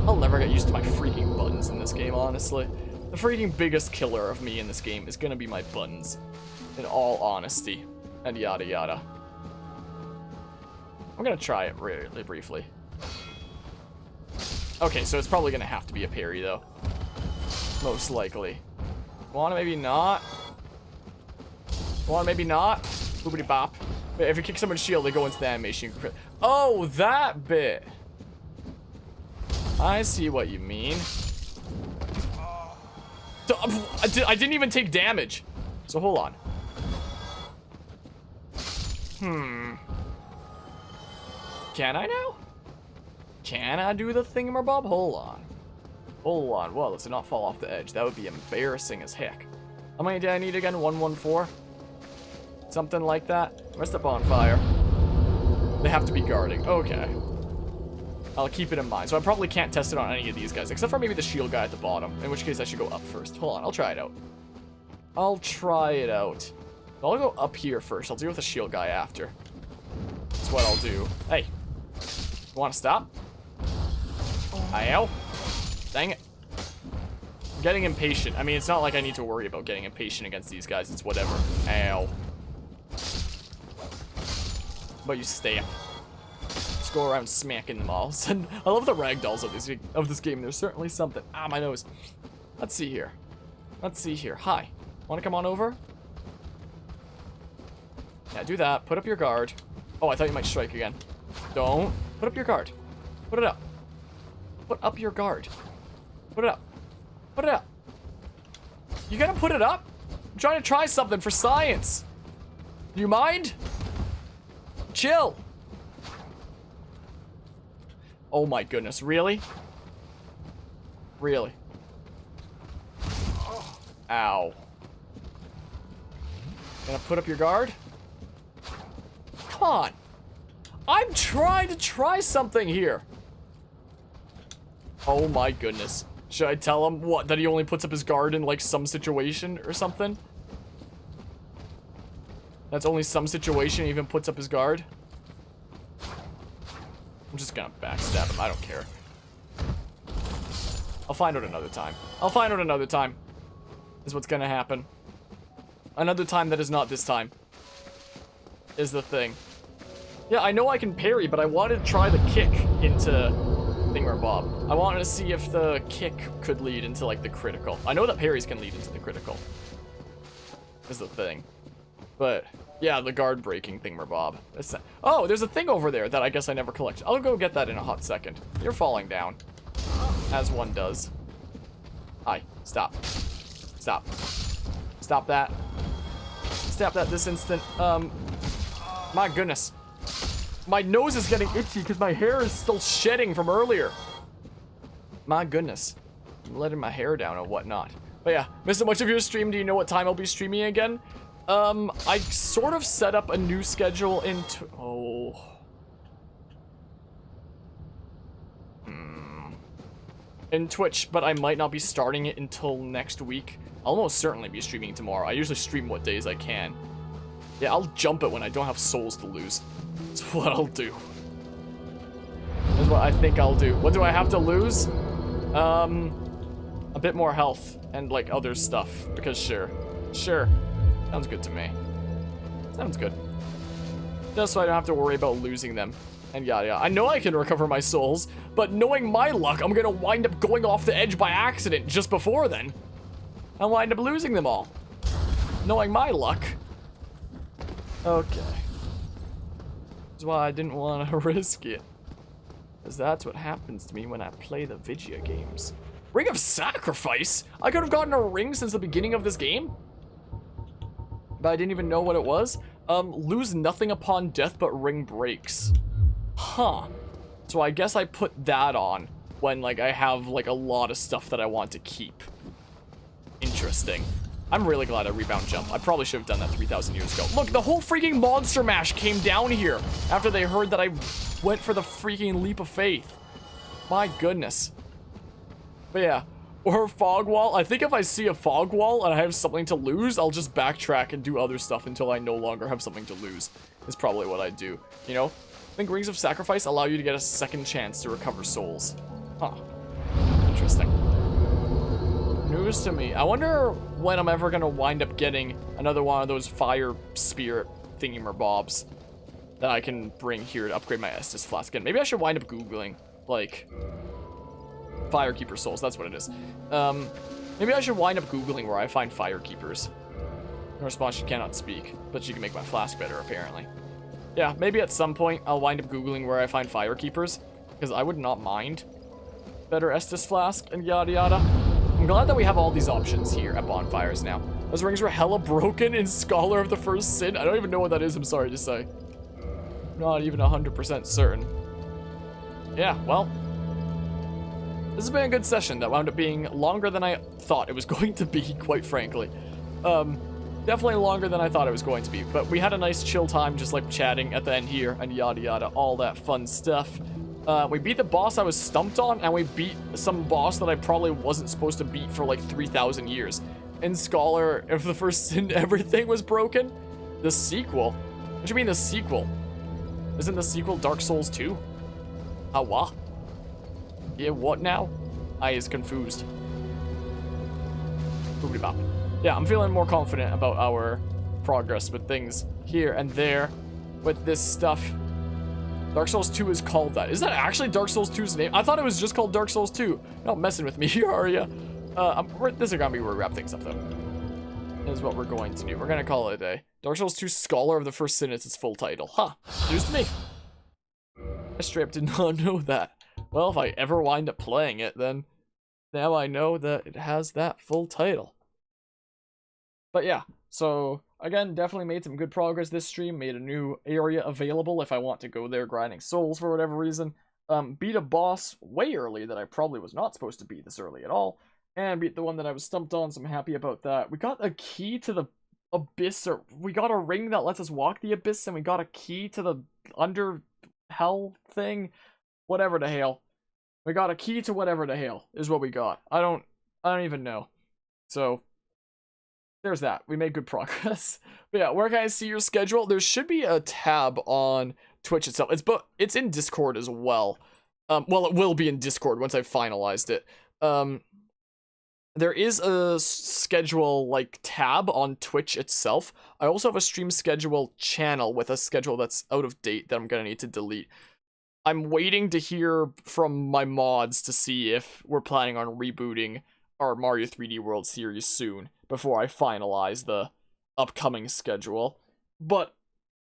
I'll never get used to my freaking buttons in this game, honestly. The freaking biggest killer of me in this game is gonna be my buttons. In all honesty. And yada yada. I'm gonna try it really briefly. Okay, so it's probably gonna have to be a parry, though. Most likely. Wanna maybe not? Wanna maybe not? Boopity bop. If you kick someone's shield, they go into the animation. Oh, that bit. I see what you mean. I didn't even take damage. So hold on. Can I now? Can I do the thingamabob? Hold on. Hold on. Well, let's not fall off the edge. That would be embarrassing as heck. How many did I need again? 114? Something like that? Where's the bonfire? They have to be guarding. Okay. I'll keep it in mind. So I probably can't test it on any of these guys, except for maybe the shield guy at the bottom, in which case I should go up first. Hold on, I'll try it out. I'll try it out. I'll go up here first. I'll deal with the shield guy after. That's what I'll do. Hey. You want to stop? Ow. Dang it. I'm getting impatient. I mean, it's not like I need to worry about getting impatient against these guys. It's whatever. Ow. But you stay up. Just go around smacking them all. I love the ragdolls of this game. There's certainly something. Ah, my nose. Let's see here. Let's see here. Hi. Want to come on over? Yeah, do that. Put up your guard. Oh, I thought you might strike again. Don't. Put up your guard. Put it up. Put up your guard. Put it up. Put it up. You gonna put it up? I'm trying to try something for science. You mind? Chill. Oh my goodness, really? Really? Ow. Gonna put up your guard? Come on. I'm trying to try something here. Oh my goodness. Should I tell him what, that he only puts up his guard in like some situation or something? That's only some situation he even puts up his guard? I'm just gonna backstab him, I don't care. I'll find out another time. I'll find out another time. Is what's gonna happen. Another time that is not this time. Is the thing. Yeah, I know I can parry, but I wanted to try the kick into thingamabob. I wanted to see if the kick could lead into, like, the critical. I know that parries can lead into the critical. Is the thing. But, yeah, the guard breaking thingamabob. Oh, there's a thing over there that I guess I never collected. I'll go get that in a hot second. You're falling down. As one does. Hi. Stop. Stop. Stop that. Stop that this instant. My goodness. My nose is getting itchy because my hair is still shedding from earlier. My goodness. I'm letting my hair down and whatnot. But yeah, missed much of your stream. Do you know what time I'll be streaming again? I sort of set up a new schedule into... Oh. In Twitch, but I might not be starting it until next week. I'll almost certainly be streaming tomorrow. I usually stream what days I can. Yeah, I'll jump it when I don't have souls to lose. That's what I'll do. That's what I think I'll do. What do I have to lose? A bit more health and like other stuff. Because sure. Sounds good to me. Sounds good. Just so I don't have to worry about losing them. And yada. I know I can recover my souls, but knowing my luck, I'm gonna wind up going off the edge by accident just before then. I'll wind up losing them all. Knowing my luck. Okay. That's why I didn't want to risk it. Because that's what happens to me when I play the video games. Ring of Sacrifice? I could have gotten a ring since the beginning of this game? But I didn't even know what it was. Lose nothing upon death but ring breaks. Huh. So I guess I put that on when, like, I have, like, a lot of stuff that I want to keep. Interesting. I'm really glad I rebound jump. I probably should have done that 3,000 years ago. Look, the whole freaking Monster Mash came down here after they heard that I went for the freaking leap of faith. My goodness. But yeah. Or fog wall. I think if I see a fog wall and I have something to lose, I'll just backtrack and do other stuff until I no longer have something to lose. Is probably what I do. You know? I think Rings of Sacrifice allow you to get a second chance to recover souls. Huh. Interesting. News to me. I wonder when I'm ever gonna wind up getting another one of those fire spirit thingy-mer-bobs that I can bring here to upgrade my Estus Flask again. Maybe I should wind up Googling, like, Firekeeper souls. That's what it is. Maybe I should wind up Googling where I find Firekeepers. In response, she cannot speak, but she can make my flask better, apparently. Yeah, maybe at some point I'll wind up Googling where I find Firekeepers, because I would not mind better Estus Flask and yada yada. I'm glad that we have all these options here at Bonfires now. Those rings were hella broken in Scholar of the First Sin. I don't even know what that is, I'm sorry to say. Not even 100% certain. Yeah, well. This has been a good session that wound up being longer than I thought it was going to be, quite frankly. Definitely longer than I thought it was going to be. But we had a nice chill time just like chatting at the end here and yada yada, all that fun stuff. We beat the boss I was stumped on, and we beat some boss that I probably wasn't supposed to beat for like 3,000 years. In Scholar of the First Sin, everything was broken. The sequel? What do you mean the sequel? Isn't the sequel Dark Souls 2? What? Yeah, what now? I is confused. Boopity bop. Yeah, I'm feeling more confident about our progress with things here and there with this stuff. Dark Souls 2 is called that. Is that actually Dark Souls 2's name? I thought it was just called Dark Souls 2. Not messing with me here, are ya? This is gonna be where we wrap things up, though. This is what we're going to do. We're gonna call it a day. Dark Souls 2 Scholar of the First Sin is its full title. Huh. News to me. I straight up did not know that. Well, if I ever wind up playing it, then now I know that it has that full title. But yeah, so again, definitely made some good progress this stream. Made a new area available if I want to go there grinding souls for whatever reason. Beat a boss way early that I probably was not supposed to beat this early at all. And beat the one that I was stumped on, so I'm happy about that. We got a key to the abyss, or we got a ring that lets us walk the abyss, and we got a key to the under hell thing. Whatever the hell. We got a key to whatever the hell is what we got. I don't even know. So there's that. We made good progress. But yeah, where can I see your schedule? There should be a tab on Twitch itself. It's in Discord as well. Well, it will be in Discord once I've finalized it. There is a schedule like tab on Twitch itself. I also have a stream schedule channel with a schedule that's out of date that I'm gonna need to delete. I'm waiting to hear from my mods to see if we're planning on rebooting our Mario 3D World series soon before I finalize the upcoming schedule. But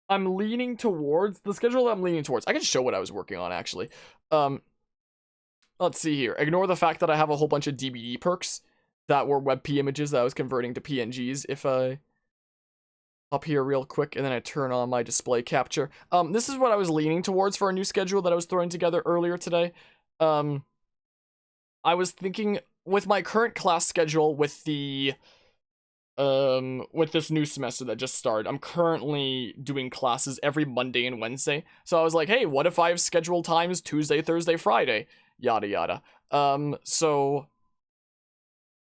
I'm leaning towards the schedule I'm leaning towards. I can show what I was working on actually. Let's see here. Ignore the fact that I have a whole bunch of DBD perks that were WebP images that I was converting to PNGs. If I up here real quick, and then I turn on my display capture. This is what I was leaning towards for a new schedule that I was throwing together earlier today. I was thinking with my current class schedule with the with this new semester that just started, I'm currently doing classes every Monday and Wednesday. So I was like, hey, what if I have scheduled times Tuesday, Thursday, Friday, yada yada. So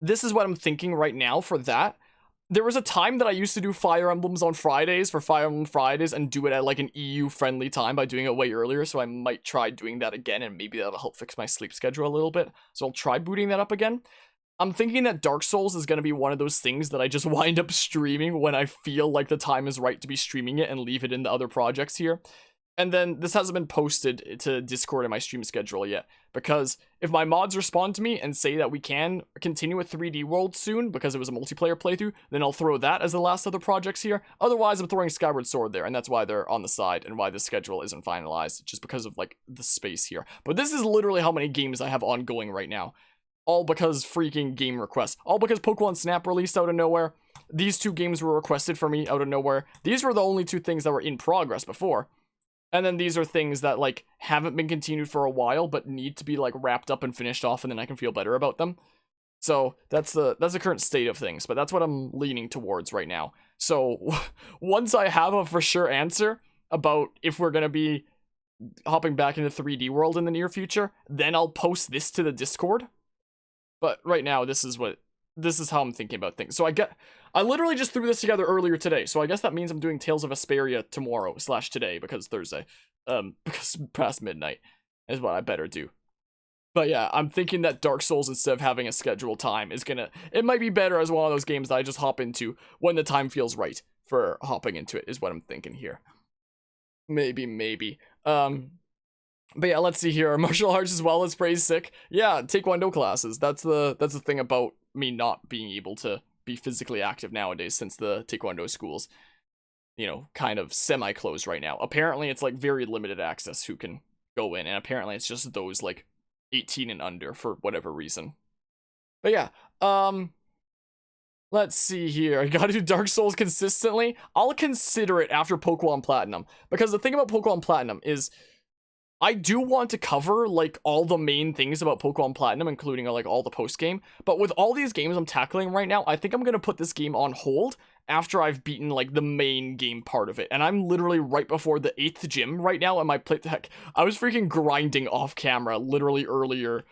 this is what I'm thinking right now for that. There was a time that I used to do Fire Emblems on Fridays for Fire Emblem Fridays and do it at like an EU-friendly time by doing it way earlier, so I might try doing that again, and maybe that'll help fix my sleep schedule a little bit. So I'll try booting that up again. I'm thinking that Dark Souls is going to be one of those things that I just wind up streaming when I feel like the time is right to be streaming it and leave it in the other projects here. And then this hasn't been posted to Discord in my stream schedule yet, because if my mods respond to me and say that we can continue with 3D World soon because it was a multiplayer playthrough, then I'll throw that as the last other projects here. Otherwise, I'm throwing Skyward Sword there, and that's why they're on the side and why the schedule isn't finalized, just because of like the space here. But this is literally how many games I have ongoing right now. All because freaking game requests. All because Pokemon Snap released out of nowhere. These 2 games were requested for me out of nowhere. These were the only 2 things that were in progress before. And then these are things that, like, haven't been continued for a while, but need to be, like, wrapped up and finished off, and then I can feel better about them. So, that's the current state of things, but that's what I'm leaning towards right now. So, once I have a for sure answer about if we're gonna be hopping back into 3D World in the near future, then I'll post this to the Discord. But right now, this is how I'm thinking about things. So I literally just threw this together earlier today. So I guess that means I'm doing Tales of Vesperia tomorrow / today because Thursday. Because past midnight is what I better do. But yeah, I'm thinking that Dark Souls, instead of having a scheduled time, it might be better as one of those games that I just hop into when the time feels right for hopping into it, is what I'm thinking here. Maybe. But yeah, let's see here. Martial arts as well as praise sick. Yeah, Taekwondo classes. That's the thing about me not being able to be physically active nowadays, since the Taekwondo schools, you know, kind of semi-closed right now. Apparently, it's like very limited access who can go in, and apparently it's just those like 18 and under for whatever reason. But yeah, let's see here. I gotta do Dark Souls consistently. I'll consider it after Pokemon Platinum, because the thing about Pokemon Platinum is I do want to cover, like, all the main things about Pokemon Platinum, including, like, all the post-game. But with all these games I'm tackling right now, I think I'm going to put this game on hold after I've beaten, like, the main game part of it. And I'm literally right before the 8th gym right now in my playthrough. I was freaking grinding off camera literally earlier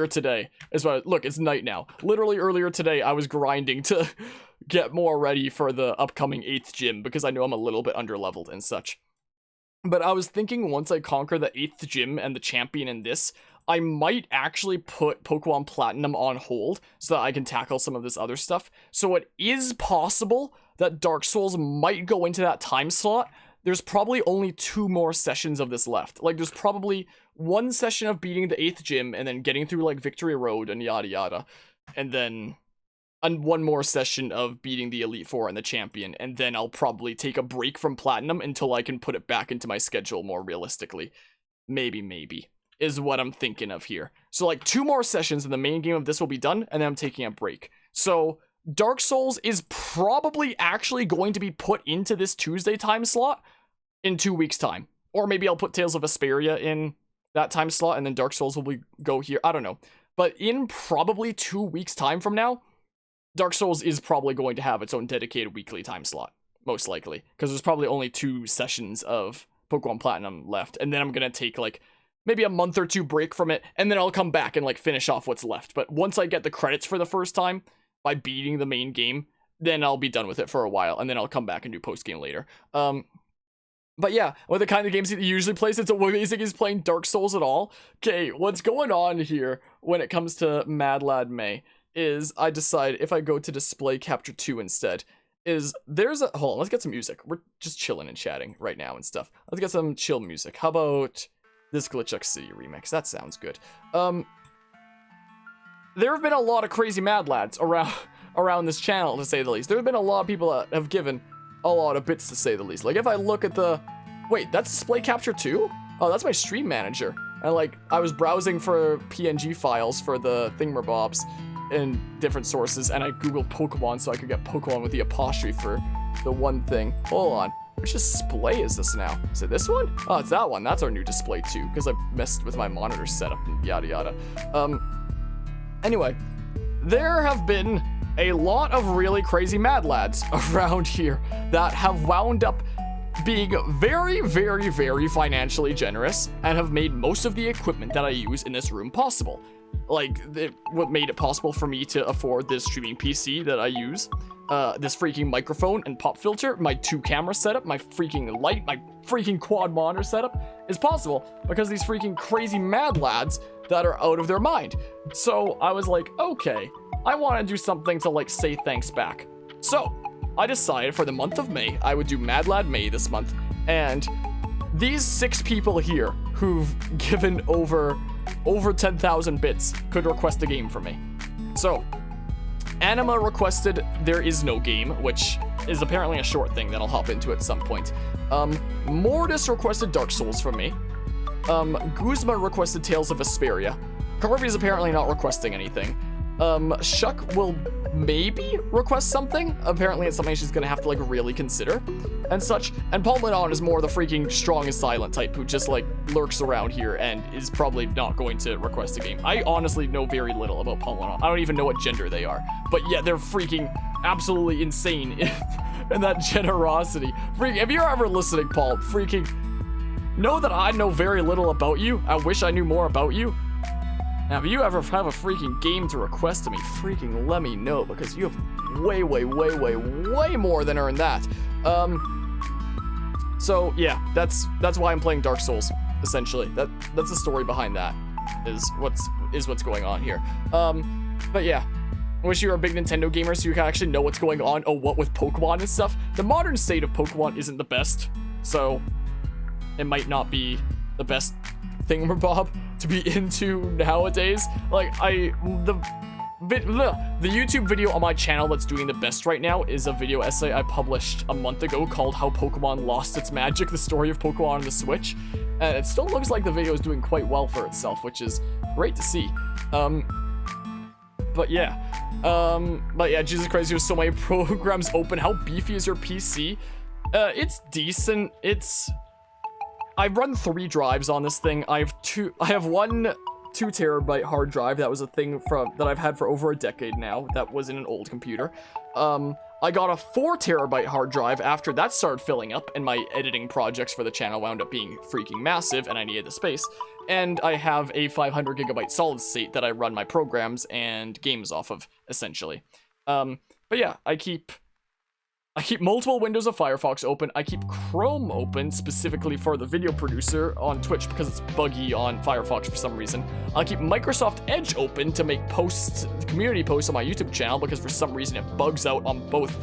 today. Look, it's night now. Literally earlier today, I was grinding to get more ready for the upcoming 8th gym, because I know I'm a little bit underleveled and such. But I was thinking once I conquer the 8th gym and the champion in this, I might actually put Pokemon Platinum on hold so that I can tackle some of this other stuff. So it is possible that Dark Souls might go into that time slot. There's probably only 2 more sessions of this left. Like, there's probably 1 session of beating the 8th gym and then getting through, like, Victory Road and yada yada. And then 1 more session of beating the Elite Four and the champion, and then I'll probably take a break from Platinum until I can put it back into my schedule more realistically. Maybe, is what I'm thinking of here. So, like, 2 more sessions and the main game of this will be done, and then I'm taking a break. So, Dark Souls is probably actually going to be put into this Tuesday time slot in 2 weeks' time. Or maybe I'll put Tales of Vesperia in that time slot, and then Dark Souls will go here. I don't know. But in probably 2 weeks' time from now, Dark Souls is probably going to have its own dedicated weekly time slot, most likely, because there's probably only 2 sessions of Pokemon Platinum left, and then I'm gonna take, like, maybe a month or 2 break from it, and then I'll come back and, like, finish off what's left. But once I get the credits for the first time, by beating the main game, then I'll be done with it for a while, and then I'll come back and do post-game later. But yeah, with the kind of games that he usually plays, it's amazing he's playing Dark Souls at all. Okay, what's going on here when it comes to Mad Lad May is I decide if I go to display capture 2 instead, hold on, let's get some music. We're just chilling and chatting right now and stuff. Let's get some chill music. How about this Glitchuck City remix? That sounds good. There have been a lot of crazy Mad Lads around this channel, to say the least. There have been a lot of people that have given a lot of bits, to say the least. Like, if I look at wait, that's display capture 2? Oh, that's my stream manager. And, like, I was browsing for PNG files for the thingamabobs in different sources, and I googled Pokemon so I could get Pokemon with the apostrophe for the one thing. Hold on. Which display is this now? Is it this one? Oh, it's that one. That's our new display too, because I messed with my monitor setup and yada yada. Anyway, there have been a lot of really crazy mad lads around here that have wound up being very, very, very financially generous and have made most of the equipment that I use in this room possible. Like, what made it possible for me to afford this streaming PC that I use, this freaking microphone and pop filter, my 2-camera setup, my freaking light, my freaking quad monitor setup is possible because these freaking crazy mad lads that are out of their mind. So I was like, okay, I want to do something to like say thanks back. So I decided for the month of May, I would do Mad Lad May this month, and these 6 people here who've given over 10,000 bits could request a game from me. So, Anima requested There Is No Game, which is apparently a short thing that I'll hop into at some point. Mortis requested Dark Souls from me. Guzma requested Tales of Vesperia. Corby's apparently not requesting anything. Shuck will maybe request something. Apparently it's something she's gonna have to like really consider and such. And Paul Manon is more the freaking strong and silent type who just like lurks around here and is probably not going to request a game. I honestly know very little about Paul Manon. I don't even know what gender they are. But yeah, they're freaking absolutely insane in that generosity. If you're ever listening, Paul, freaking know that I know very little about you. I wish I knew more about you. Now, if you ever have a freaking game to request to me, freaking let me know, because you have way, way, way, way, way more than earned that. So yeah, that's why I'm playing Dark Souls, essentially. That's the story behind that, is what's going on here. But yeah, I wish you were a big Nintendo gamer so you can actually know what's going on. Oh, what with Pokemon and stuff. The modern state of Pokemon isn't the best, so it might not be the best thingamabob to be into nowadays. Like, the YouTube video on my channel that's doing the best right now is a video essay I published a month ago called How Pokemon Lost Its Magic, the story of Pokemon on the Switch. And it still looks like the video is doing quite well for itself, which is great to see. But yeah, Jesus Christ, there's so many programs open. How beefy is your PC? It's decent. I've run 3 drives on this thing. I have one 2 terabyte hard drive. That was a thing that I've had for over a decade now. That was in an old computer. I got a 4 terabyte hard drive after that started filling up and my editing projects for the channel wound up being freaking massive and I needed the space. And I have a 500 gigabyte solid state that I run my programs and games off of, essentially. But yeah, I keep multiple windows of Firefox open. I keep Chrome open specifically for the video producer on Twitch because it's buggy on Firefox for some reason. I keep Microsoft Edge open to make community posts on my YouTube channel because for some reason it bugs out on both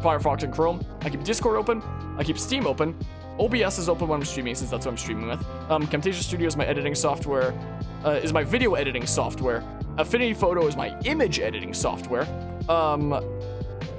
Firefox and Chrome. I keep Discord open. I keep Steam open. OBS is open when I'm streaming since that's what I'm streaming with. Camtasia Studio is my editing software, is my video editing software. Affinity Photo is my image editing software.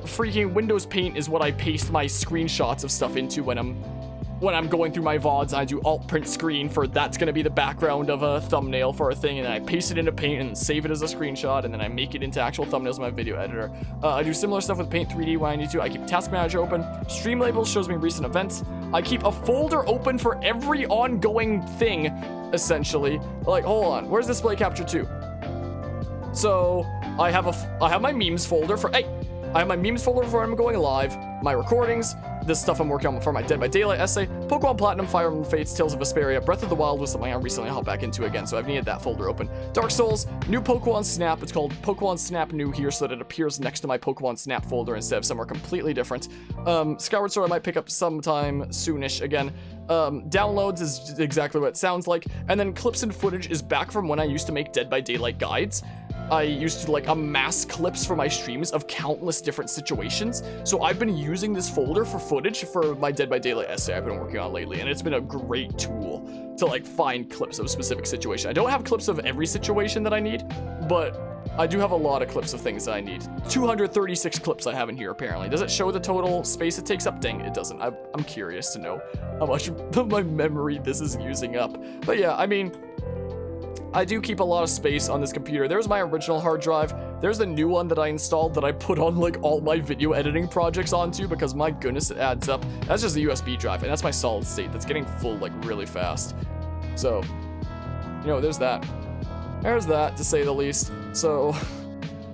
Freaking Windows Paint is what I paste my screenshots of stuff into when I'm going through my VODs. I do alt print screen for that's gonna be the background of a thumbnail for a thing, and then I paste it into Paint and save it as a screenshot, and then I make it into actual thumbnails in my video editor. I do similar stuff with Paint 3D when I need to. I keep Task Manager open. Streamlabels shows me recent events. I keep a folder open for every ongoing thing, essentially. Like, hold on, where's Display Capture 2? So I have my memes folder for I have my memes folder for when I'm going live, my recordings, this stuff I'm working on for my Dead by Daylight essay, Pokemon Platinum, Fire Emblem Fates, Tales of Vesperia, Breath of the Wild was something I recently hopped back into again, so I've needed that folder open. Dark Souls, new Pokemon Snap, it's called Pokemon Snap New here so that it appears next to my Pokemon Snap folder instead of somewhere completely different. Skyward Sword I might pick up sometime soonish again. Downloads is exactly what it sounds like, and then clips and footage is back from when I used to make Dead by Daylight guides. I used to like amass clips for my streams of countless different situations. So I've been using this folder for footage for my Dead by Daylight essay I've been working on lately, and it's been a great tool to like find clips of a specific situation. I don't have clips of every situation that I need, but I do have a lot of clips of things that I need. 236 clips I have in here apparently. Does it show the total space it takes up? Dang, it doesn't. I'm curious to know how much of my memory this is using up. But yeah, I mean, I do keep a lot of space on this computer. There's my original hard drive. There's a new one that I installed that I put on like all my video editing projects onto because my goodness, it adds up. That's just a USB drive, and that's my solid state. That's getting full like really fast. So, you know, there's that. There's that, to say the least. So,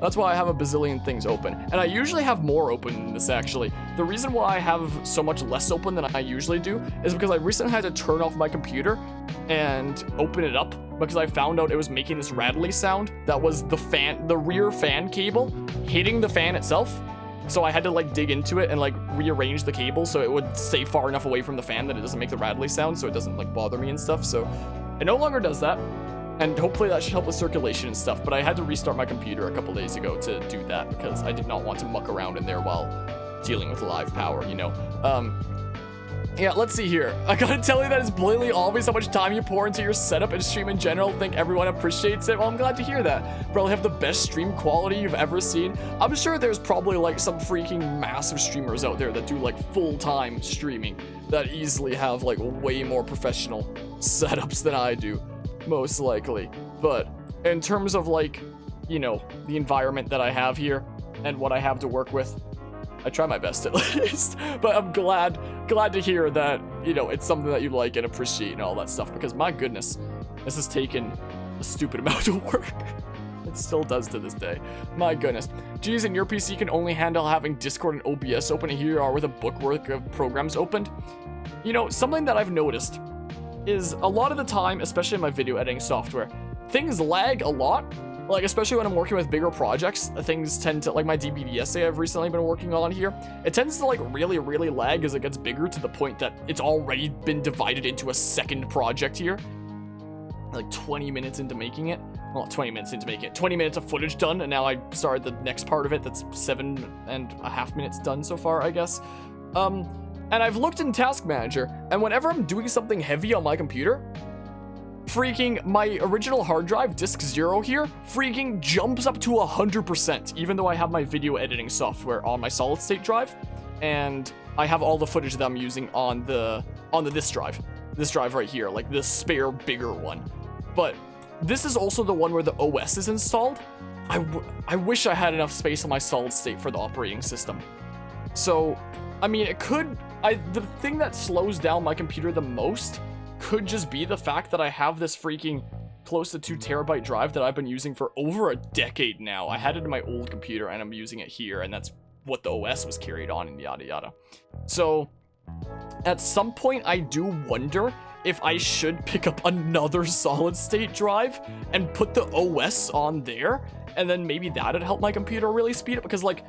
that's why I have a bazillion things open. And I usually have more open than this, actually. The reason why I have so much less open than I usually do is because I recently had to turn off my computer and open it up because I found out it was making this rattly sound that was the rear fan cable hitting the fan itself. So I had to like dig into it and like rearrange the cable so it would stay far enough away from the fan that it doesn't make the rattly sound, so it doesn't like bother me and stuff. So it no longer does that. And hopefully that should help with circulation and stuff, but I had to restart my computer a couple days ago to do that because I did not want to muck around in there while dealing with live power, you know. Yeah, let's see here. I gotta tell you that it's blatantly obvious how much time you pour into your setup and stream in general. Think everyone appreciates it. Well, I'm glad to hear that. Probably have the best stream quality you've ever seen. I'm sure there's probably like some freaking massive streamers out there that do like full-time streaming that easily have like way more professional setups than I do. Most likely. But in terms of like, you know, the environment that I have here and what I have to work with, I try my best at least. But I'm glad to hear that, you know, it's something that you like and appreciate and all that stuff, because my goodness, this has taken a stupid amount of work. It still does to this day. My goodness. Geez, and your PC can only handle having Discord and OBS open. Here you are with a bookwork of programs opened. You know, something that I've noticed is a lot of the time, especially in my video editing software, things lag a lot. Like, especially when I'm working with bigger projects, things tend to, like my DBD essay I've recently been working on here, it tends to like really lag as it gets bigger to the point that it's already been divided into a second project here. Like 20 minutes into making it. Well, 20 minutes into making it. 20 minutes of footage done, and now I started the next part of it that's 7.5 minutes done so far, I guess. And I've looked in Task Manager, and whenever I'm doing something heavy on my computer, freaking my original hard drive, disk 0 here, freaking jumps up to 100%, even though I have my video editing software on my solid state drive, and I have all the footage that I'm using on the disk drive. This drive right here, like the spare bigger one. But this is also the one where the OS is installed. I wish I had enough space on my solid state for the operating system. So, I mean, the thing that slows down my computer the most could just be the fact that I have this freaking close to 2 terabyte drive that I've been using for over a decade now. I had it in my old computer and I'm using it here, and that's what the OS was carried on and yada yada. So, at some point I do wonder if I should pick up another solid state drive and put the OS on there, and then maybe that'd help my computer really speed up, because like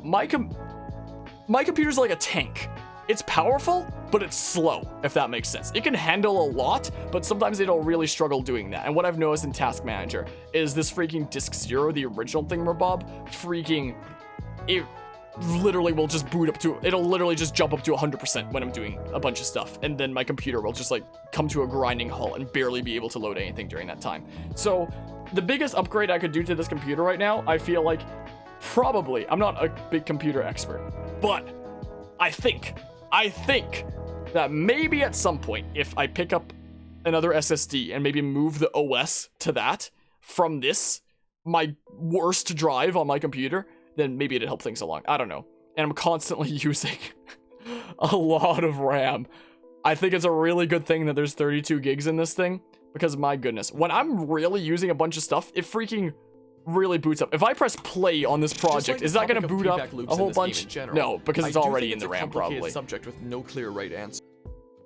my computer's like a tank. It's powerful, but it's slow, if that makes sense. It can handle a lot, but sometimes it'll really struggle doing that. And what I've noticed in Task Manager is this freaking disk 0, the original thingamabob, freaking, it literally will just boot up to, it'll literally just jump up to 100% when I'm doing a bunch of stuff. And then my computer will just like come to a grinding halt and barely be able to load anything during that time. So the biggest upgrade I could do to this computer right now, I feel like, probably, I'm not a big computer expert, but I think that maybe at some point, if I pick up another SSD and maybe move the OS to that from this, my worst drive on my computer, then maybe it'd help things along. I don't know. And I'm constantly using a lot of RAM. I think it's a really good thing that there's 32 gigs in this thing, because my goodness, when I'm really using a bunch of stuff, it freaking really boots up. If I press play on this project, is that going to boot up a whole bunch? No, because it's already in the RAM probably. Subject with no clear right answer.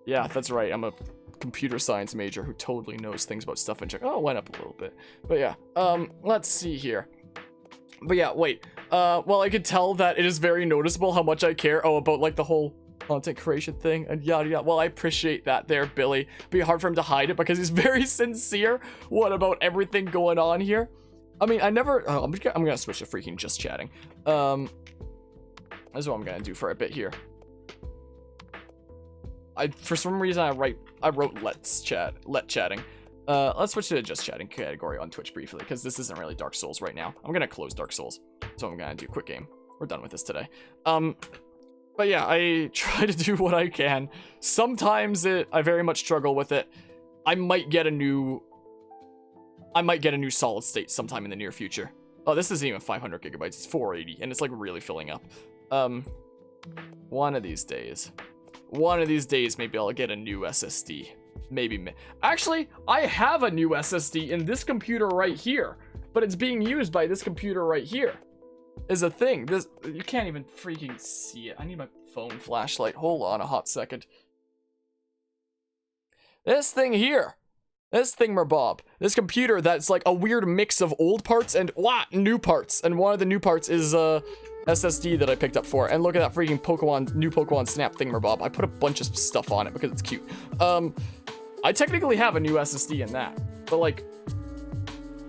Yeah, that's right. I'm a computer science major who totally knows things about stuff and check. Oh, it went up a little bit. But yeah, let's see here. But yeah, wait. Well, I could tell that it is very noticeable how much I care. Oh, about like the whole content creation thing and yada yada. Well, I appreciate that there, Billy. It'd be hard for him to hide it because he's very sincere. What about everything going on here? I mean, I never, I'm gonna switch to freaking just chatting. That's what I'm gonna do for a bit here. For some reason, I wrote let chatting. Let's switch to the just chatting category on Twitch briefly, because this isn't really Dark Souls right now. I'm gonna close Dark Souls. So I'm gonna do quick game. We're done with this today. But yeah, I try to do what I can. Sometimes I very much struggle with it. I might get a new solid state sometime in the near future. Oh, this isn't even 500 gigabytes. It's 480, and it's like really filling up. One of these days, maybe I'll get a new SSD. Maybe. Actually, I have a new SSD in this computer right here, but it's being used by this computer right here. Is a thing. This, you can't even freaking see it. I need my phone flashlight. Hold on a hot second. This thing here. This thingamabob. This computer that's like a weird mix of old parts and new parts. And one of the new parts is SSD that I picked up for. And look at that freaking new Pokemon Snap thingamabob. I put a bunch of stuff on it because it's cute. I technically have a new SSD in that. But like,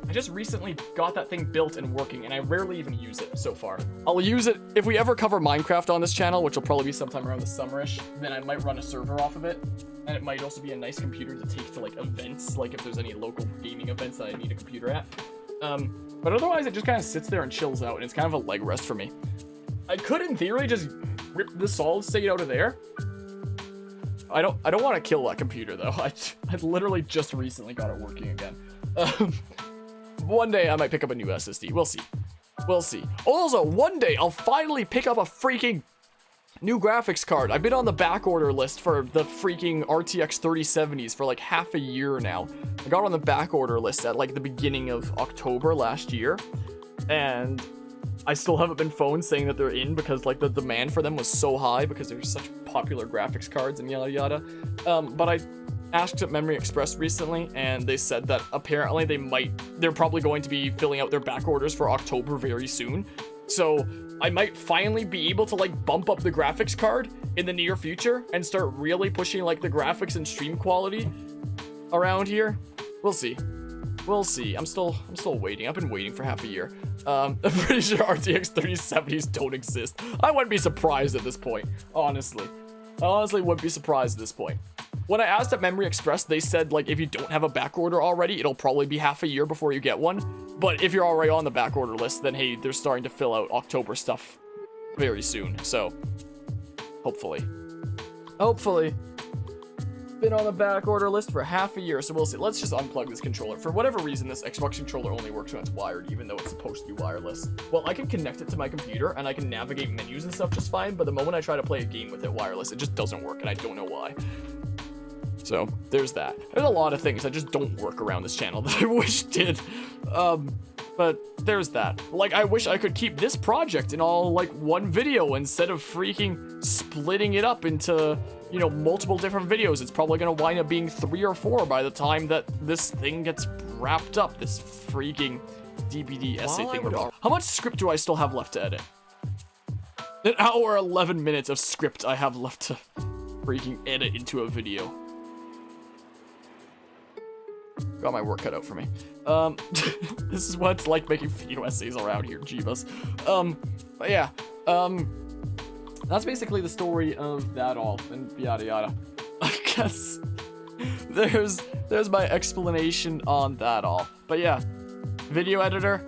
I just recently got that thing built and working, and I rarely even use it so far. I'll use it if we ever cover Minecraft on this channel, which will probably be sometime around the summerish. Then I might run a server off of it, and it might also be a nice computer to take to like events, like if there's any local gaming events that I need a computer at. But otherwise, it just kind of sits there and chills out, and it's kind of a leg rest for me. I could, in theory, just rip the solid state out of there. I don't want to kill that computer though. I literally just recently got it working again. One day I might pick up a new SSD. We'll see. We'll see. Also, one day I'll finally pick up a freaking new graphics card. I've been on the back order list for the freaking RTX 3070s for like half a year now. I got on the back order list at like the beginning of October last year, and I still haven't been phoned saying that they're in because like the demand for them was so high because they're such popular graphics cards and yada yada. But I asked at Memory Express recently, and they said that apparently they're probably going to be filling out their back orders for October very soon. So I might finally be able to like bump up the graphics card in the near future and start really pushing like the graphics and stream quality around here. We'll see. We'll see. I'm still waiting. I've been waiting for half a year. I'm pretty sure RTX 3070s don't exist. I wouldn't be surprised at this point, honestly. I honestly wouldn't be surprised at this point. When I asked at Memory Express, they said, like, if you don't have a back order already, it'll probably be half a year before you get one. But if you're already on the back order list, then, hey, they're starting to fill out October stuff very soon. So, hopefully. Hopefully. Been on the back order list for half a year, so we'll see. Let's just unplug this controller. For whatever reason, this Xbox controller only works when it's wired, even though it's supposed to be wireless. Well, I can connect it to my computer, and I can navigate menus and stuff just fine, but the moment I try to play a game with it wireless, it just doesn't work, and I don't know why. So, there's that. There's a lot of things that just don't work around this channel that I wish did. But there's that. Like, I wish I could keep this project in all, like, one video instead of freaking splitting it up into, you know, multiple different videos. It's probably gonna wind up being 3 or 4 by the time that this thing gets wrapped up. This freaking DBD essay thing. How much script do I still have left to edit? An hour, 11 minutes of script I have left to freaking edit into a video. Got my work cut out for me. This is what it's like making video essays around here, Jeebus. But yeah, that's basically the story of that all, and yada yada. I guess there's my explanation on that all. But yeah, video editor,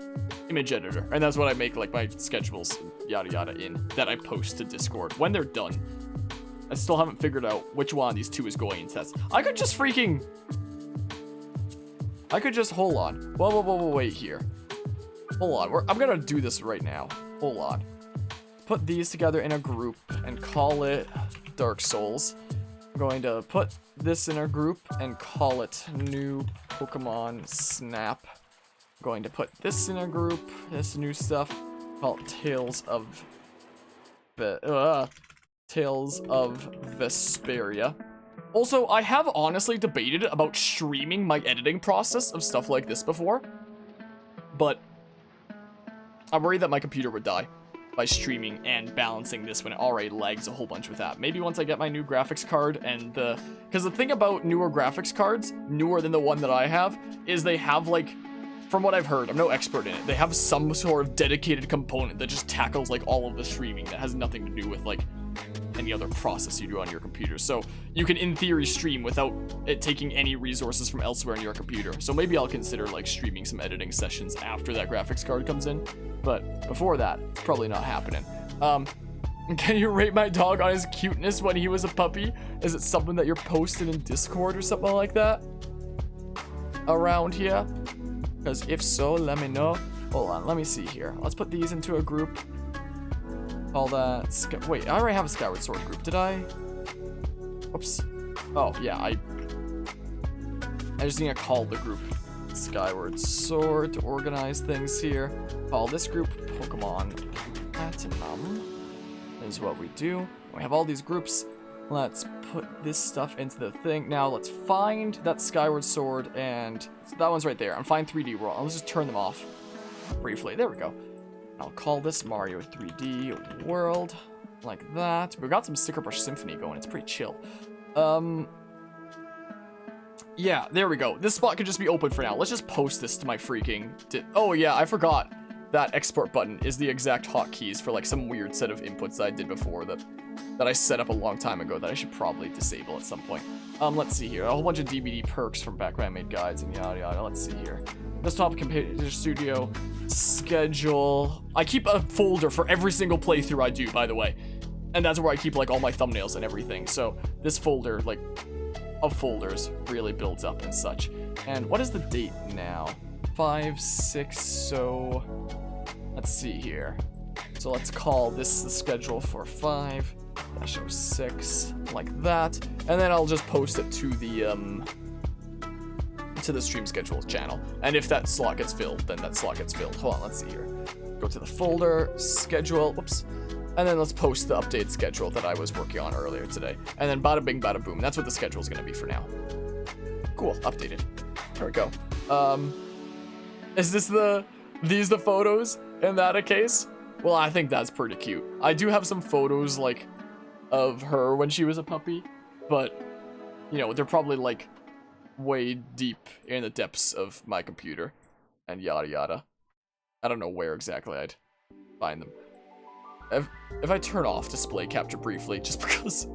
image editor, and that's what I make like my schedules, yada yada in, that I post to Discord when they're done. I still haven't figured out which one of these two is going into test. I could just hold on. Whoa, wait here. Hold on, I'm gonna do this right now. Hold on. Put these together in a group and call it Dark Souls. I'm going to put this in a group and call it New Pokemon Snap. I'm going to put this in a group, this new stuff, called Tales of Vesperia. Also, I have honestly debated about streaming my editing process of stuff like this before, but I'm worried that my computer would die by streaming and balancing this when it already lags a whole bunch with that. Maybe once I get my new graphics card and because the thing about newer graphics cards, newer than the one that I have, is they have like, from what I've heard, I'm no expert in it, they have some sort of dedicated component that just tackles like all of the streaming that has nothing to do with like any other process you do on your computer. So you can in theory stream without it taking any resources from elsewhere in your computer. So maybe I'll consider like streaming some editing sessions after that graphics card comes in. But before that, it's probably not happening. Can you rate my dog on his cuteness when he was a puppy? Is it something that you're posting in Discord or something like that? Around here? Because if so, let me know. Hold on, let me see here. Let's put these into a group. Call that... Wait, I already have a Skyward Sword group. Did I? Oops. Oh, yeah, I just need to call the group Skyward Sword to organize things here. Call this group Pokemon Platinum. Is what we do. We have all these groups. Let's put this stuff into the thing. Now let's find that Skyward Sword, and so that one's right there. And find 3D World. Let's just turn them off briefly. There we go. I'll call this Mario 3D World, like that. We've got some Sticker Brush Symphony going. It's pretty chill. Yeah, there we go. This spot could just be open for now. Let's just post this to my freaking... Oh yeah, I forgot that export button is the exact hotkeys for like some weird set of inputs that I did before that I set up a long time ago that I should probably disable at some point. Let's see here. A whole bunch of DVD perks from back when I made guides and yada yada. Let's see here. Desktop Computer Studio schedule. I keep a folder for every single playthrough I do, by the way. And that's where I keep like all my thumbnails and everything. So this folder, like, of folders really builds up and such. And what is the date now? 5, 6, so let's see here. So let's call this the schedule for 5-06, like that. And then I'll just post it to the stream schedule channel. And if that slot gets filled, then that slot gets filled. Hold on, let's see here. Go to the folder, schedule, whoops. And then let's post the updated schedule that I was working on earlier today. And then bada bing, bada boom. That's what the schedule is going to be for now. Cool, updated. There we go. Is this these the photos in that case? Well, I think that's pretty cute. I do have some photos, like, of her when she was a puppy. But, you know, they're probably, like, way deep in the depths of my computer. And yada yada. I don't know where exactly I'd find them. If I turn off display capture briefly, just because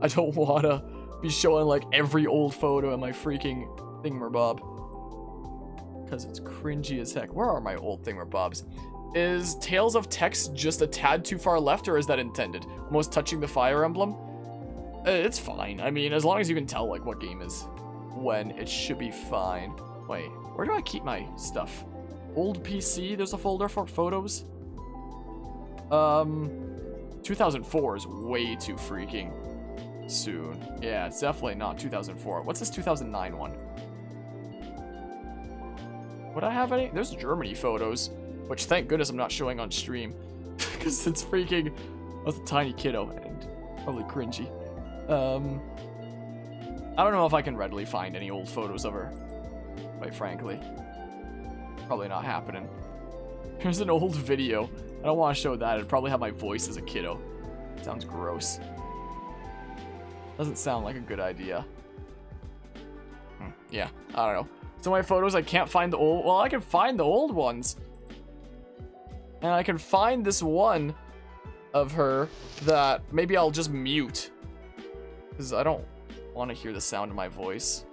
I don't want to be showing, like, every old photo in my freaking thingamabob. Because it's cringy as heck. Where are my old thingamabobs? Is Tales of Text just a tad too far left, or is that intended? Almost touching the Fire Emblem? It's fine. I mean, as long as you can tell, like, what game is when, it should be fine. Wait, where do I keep my stuff? Old PC, there's a folder for photos. 2004 is way too freaking soon. Yeah, it's definitely not 2004. What's this 2009 one? Would I have any? There's Germany photos, which thank goodness I'm not showing on stream. Because it's freaking... I was a tiny kiddo and probably cringy. I don't know if I can readily find any old photos of her, quite frankly. Probably not happening. Here's an old video. I don't want to show that. It'd probably have my voice as a kiddo. Sounds gross. Doesn't sound like a good idea. Yeah, I don't know. So my photos, I can't find the old... Well, I can find the old ones. And I can find this one of her that maybe I'll just mute. Because I don't want to hear the sound of my voice.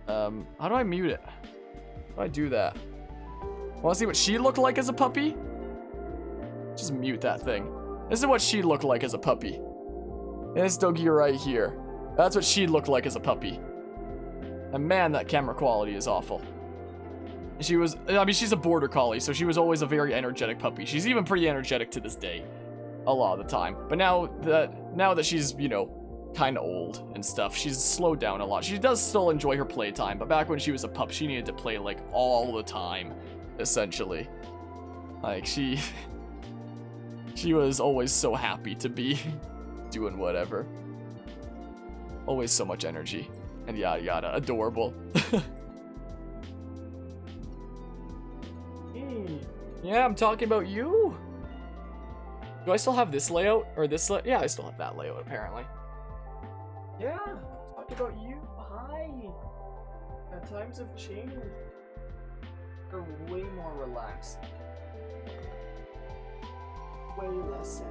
How do I mute it? How do I do that? Want to see what she looked like as a puppy? Just mute that thing. This is what she looked like as a puppy. This doggy right here. That's what she looked like as a puppy. And man, that camera quality is awful. She was, I mean, she's a border collie, so she was always a very energetic puppy. She's even pretty energetic to this day. A lot of the time. But now that she's, you know, kind of old and stuff, she's slowed down a lot. She does still enjoy her playtime, but back when she was a pup, she needed to play, like, all the time, essentially. Like, she was always so happy to be doing whatever. Always so much energy. And yada yada. Adorable. Hey. Yeah, I'm talking about you. Do I still have this layout? Or this layout? Yeah, I still have that layout, apparently. Yeah, talking about you. Hi. Times have changed. They're way more relaxed. Way less.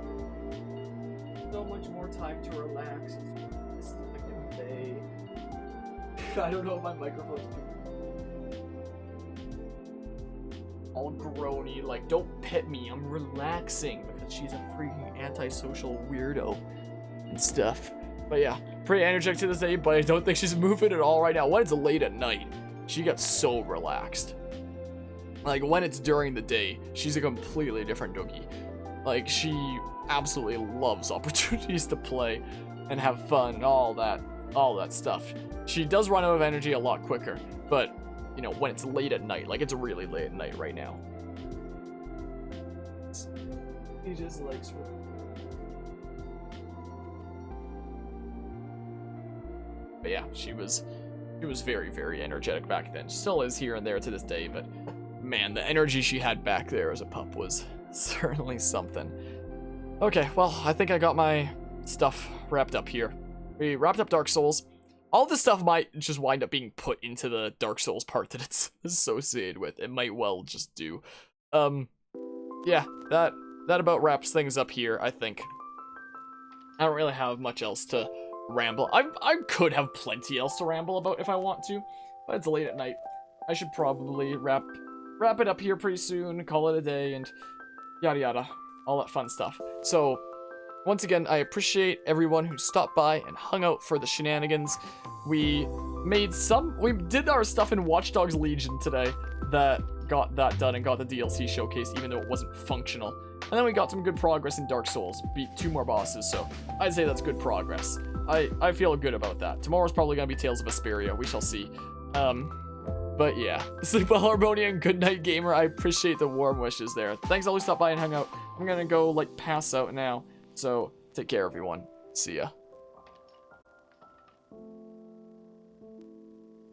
So much more time to relax. It's like a day. I don't know if my microphone's too all groany, like, don't pet me, I'm relaxing, because she's a freaking antisocial weirdo and stuff. But yeah, pretty energetic to this day, but I don't think she's moving at all right now. When it's late at night, she gets so relaxed. Like, when it's during the day, she's a completely different doogie. Like, she absolutely loves opportunities to play and have fun and all that stuff. She does run out of energy a lot quicker, but, you know, when it's late at night, like, it's really late at night right now. He just likes her. But yeah, she was very, very energetic back then. Still is here and there to this day, but man, the energy she had back there as a pup was certainly something. Okay, well, I think I got my stuff wrapped up here. We wrapped up Dark Souls. All this stuff might just wind up being put into the Dark Souls part that it's associated with. It might well just do. Yeah, that about wraps things up here, I think. I don't really have much else to ramble. I could have plenty else to ramble about if I want to, but it's late at night. I should probably wrap it up here pretty soon, call it a day, and yada yada, all that fun stuff. So, once again, I appreciate everyone who stopped by and hung out for the shenanigans. We did our stuff in Watch Dogs Legion today that got that done and got the DLC showcase, even though it wasn't functional. And then we got some good progress in Dark Souls, beat 2 more bosses, so I'd say that's good progress. I feel good about that. Tomorrow's probably gonna be Tales of Vesperia, we shall see. But yeah, sleep well, Harmonian, good night, gamer. I appreciate the warm wishes there. Thanks all who stopped by and hung out. I'm gonna go, like, pass out now. So, take care, everyone. See ya.